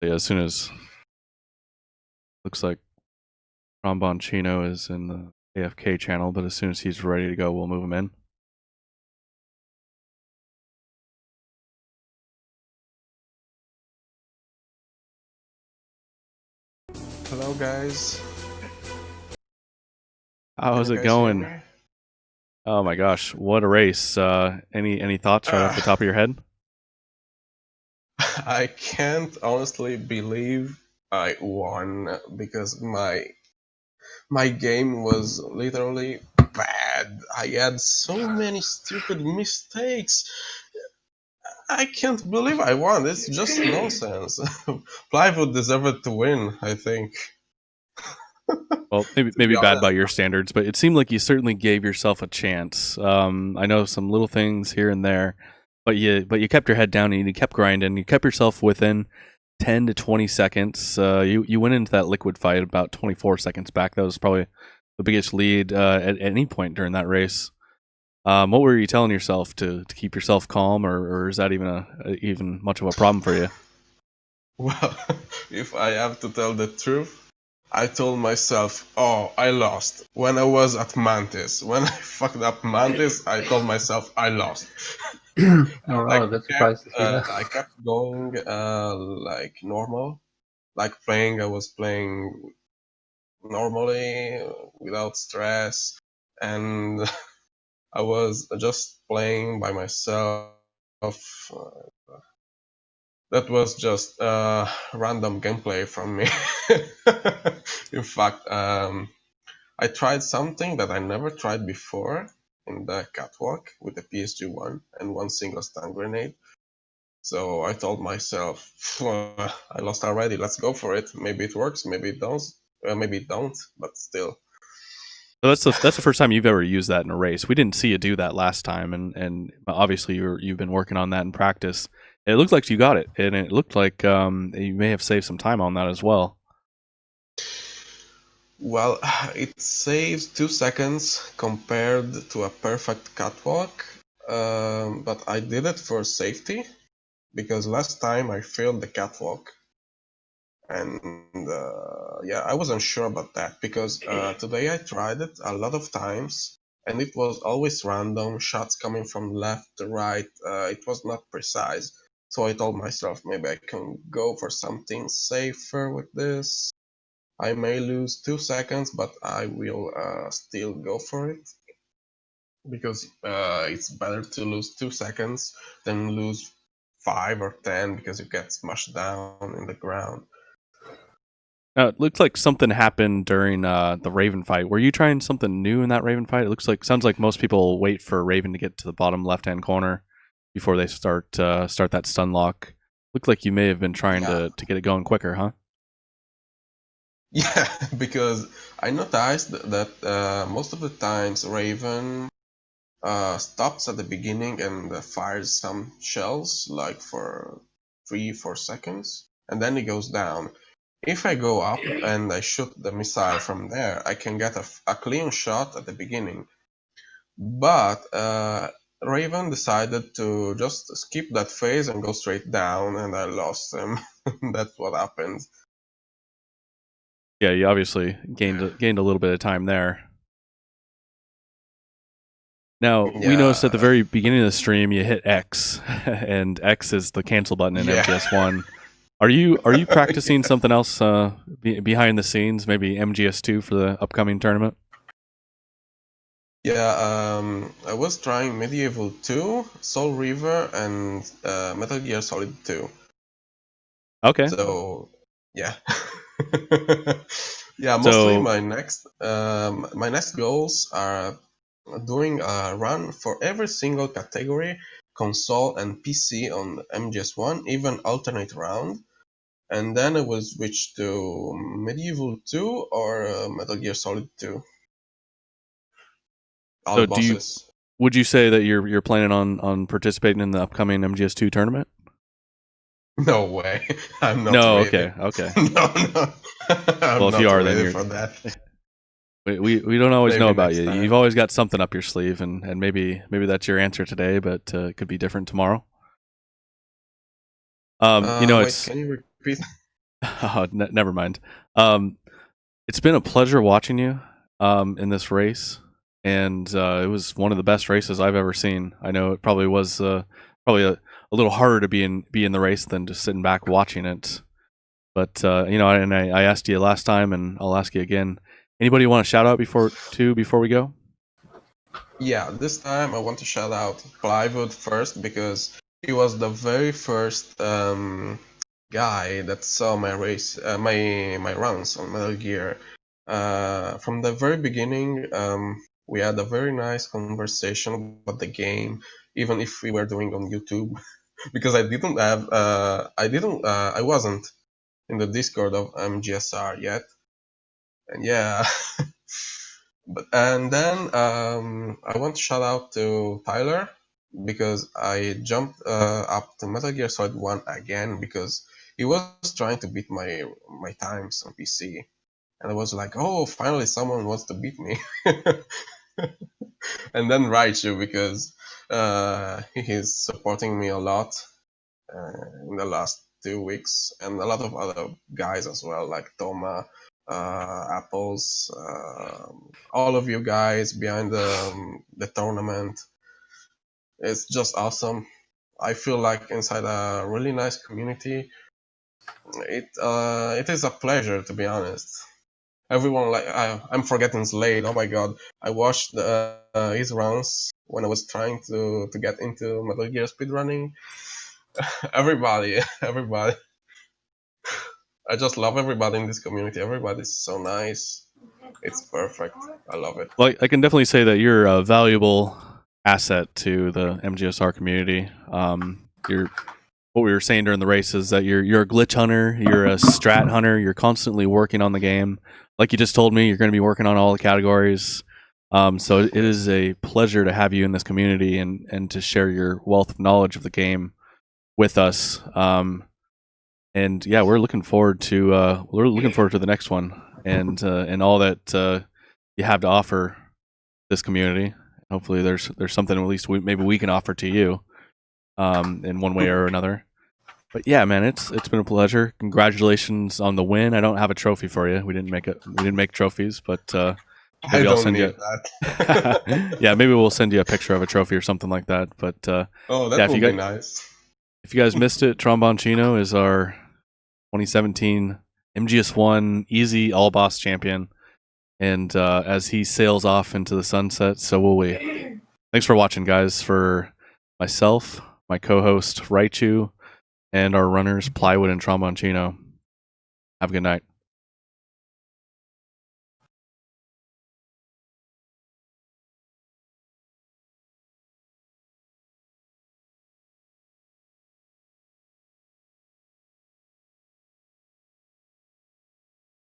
Yeah, as soon as looks like Tromboncino is in the AFK channel, but as soon as he's ready to go, we'll move him in. Hello, guys. How's Can it you guys hear going? me? Oh my gosh, what a race! Any thoughts right off the top of your head? I can't honestly believe I won because my game was literally bad. I had so many stupid mistakes. I can't believe I won. It's just nonsense. Plywood deserved to win, I think. Well, To be maybe bad by honest. your standards, but it seemed like you certainly gave yourself a chance. I know some little things here and there, but you kept your head down and you kept grinding. You kept yourself within 10 to 20 seconds. You went into that liquid fight about 24 seconds back. That was probably the biggest lead at any point during that race. What were you telling yourself to keep yourself calm, or is that even much of a problem for you? Well, if I have to tell the truth, I told myself, oh, I lost. When I was at Mantis. When I fucked up Mantis, I told myself I lost. I'm a bit surprised to see that. I kept going like normal. Like playing, I was playing normally, without stress. And I was just playing by myself. That was just random gameplay from me. In fact, I tried something that I never tried before in the catwalk with the PSG1 and one single stun grenade. So I told myself, I lost already. Let's go for it. Maybe it works. Maybe it don't. Maybe it don't. But still. So that's the first time you've ever used that in a race. We didn't see you do that last time, and obviously you've been working on that in practice. It looked like you got it, and it looked like you may have saved some time on that as well. Well, it saves 2 seconds compared to a perfect catwalk. But I did it for safety because last time I failed the catwalk. And yeah, I wasn't sure about that because today I tried it a lot of times and it was always random shots coming from left to right. It was not precise. So I told myself maybe I can go for something safer with this. I may lose 2 seconds, but I will still go for it because it's better to lose 2 seconds than lose 5 or 10 because you get smashed down in the ground. It looked like something happened during the Raven fight. Were you trying something new in that Raven fight? It sounds like most people wait for Raven to get to the bottom left hand corner before they start that stun lock. Looked like you may have been trying Yeah. to get it going quicker, huh? Yeah, because I noticed that most of the times Raven stops at the beginning and fires some shells, like for 3-4 seconds, and then he goes down. If I go up and I shoot the missile from there, I can get a clean shot at the beginning. But Raven decided to just skip that phase and go straight down, and I lost him. That's what happened. Yeah, you obviously gained a little bit of time there. Now, we noticed at the Yeah, very beginning of the stream you hit X, and X is the cancel button in yeah. MGS1. Are you practicing something else behind the scenes, maybe MGS2 for the upcoming tournament? Yeah, I was trying Medieval 2, Soul Reaver, and Metal Gear Solid 2. Okay. So, yeah. Yeah, mostly So, my next goals are doing a run for every single category, console and PC on MGS1, even alternate round. and then I will switch to Medieval 2 or Metal Gear Solid 2. All So the bosses. would you say that you're planning on participating in the upcoming MGS2 tournament? No way. I'm not No, ready. okay. No. Well, I'm if you not are, then ready you're. for that. We don't always know Maybe about next you. time. You've always got something up your sleeve, and maybe that's your answer today, but it could be different tomorrow. Wait, It's can you repeat? oh, never mind. It's been a pleasure watching you in this race, and it was one of the best races I've ever seen. I know it probably was probably a little harder to be in the race than just sitting back watching it. But and I asked you last time, and I'll ask you again. Anybody want to shout out before we go? Yeah, this time I want to shout out Plywood first because he was the very first guy that saw my race, my runs on Metal Gear. From the very beginning, we had a very nice conversation about the game, even if we were doing on YouTube, because I wasn't in the Discord of MGSR yet, and yeah. And then I want to shout out to Tyler because I jumped up to Metal Gear Solid 1 again because he was trying to beat my times on PC. And I was like, oh, finally someone wants to beat me. And then Raichu because he's supporting me a lot in the last 2 weeks, and a lot of other guys as well, like Toma, Apples, all of you guys behind the tournament. It's just awesome. I feel like inside a really nice community. It is a pleasure, to be honest. Everyone I'm forgetting Slade. Oh my god, I watched his runs when I was trying to get into Metal Gear speedrunning. Everybody. I just love everybody in this community. Everybody's so nice. It's perfect. I love it. Well, I can definitely say that you're a valuable asset to the MGSR community. You're what we were saying during the race is that you're a glitch hunter, you're a strat hunter, you're constantly working on the game. Like you just told me, you're going to be working on all the categories. So it is a pleasure to have you in this community and to share your wealth of knowledge of the game with us. And yeah, we're looking forward to the next one and all that you have to offer this community. Hopefully, there's something at least maybe we can offer to you in one way or another. But yeah, man, it's been a pleasure. Congratulations on the win. I don't have a trophy for you. We didn't make trophies, but I maybe I'll don't send need you. that. Yeah, maybe we'll send you a picture of a trophy or something like that. But Oh, yeah, that would be nice. if you guys missed it, Tromboncino is our 2017 MGS1 Easy All Boss champion, and as he sails off into the sunset, so will we. Thanks for watching, guys. For myself, my co-host Raichu, and our runners Plywood and Tromboncino. Have a good night.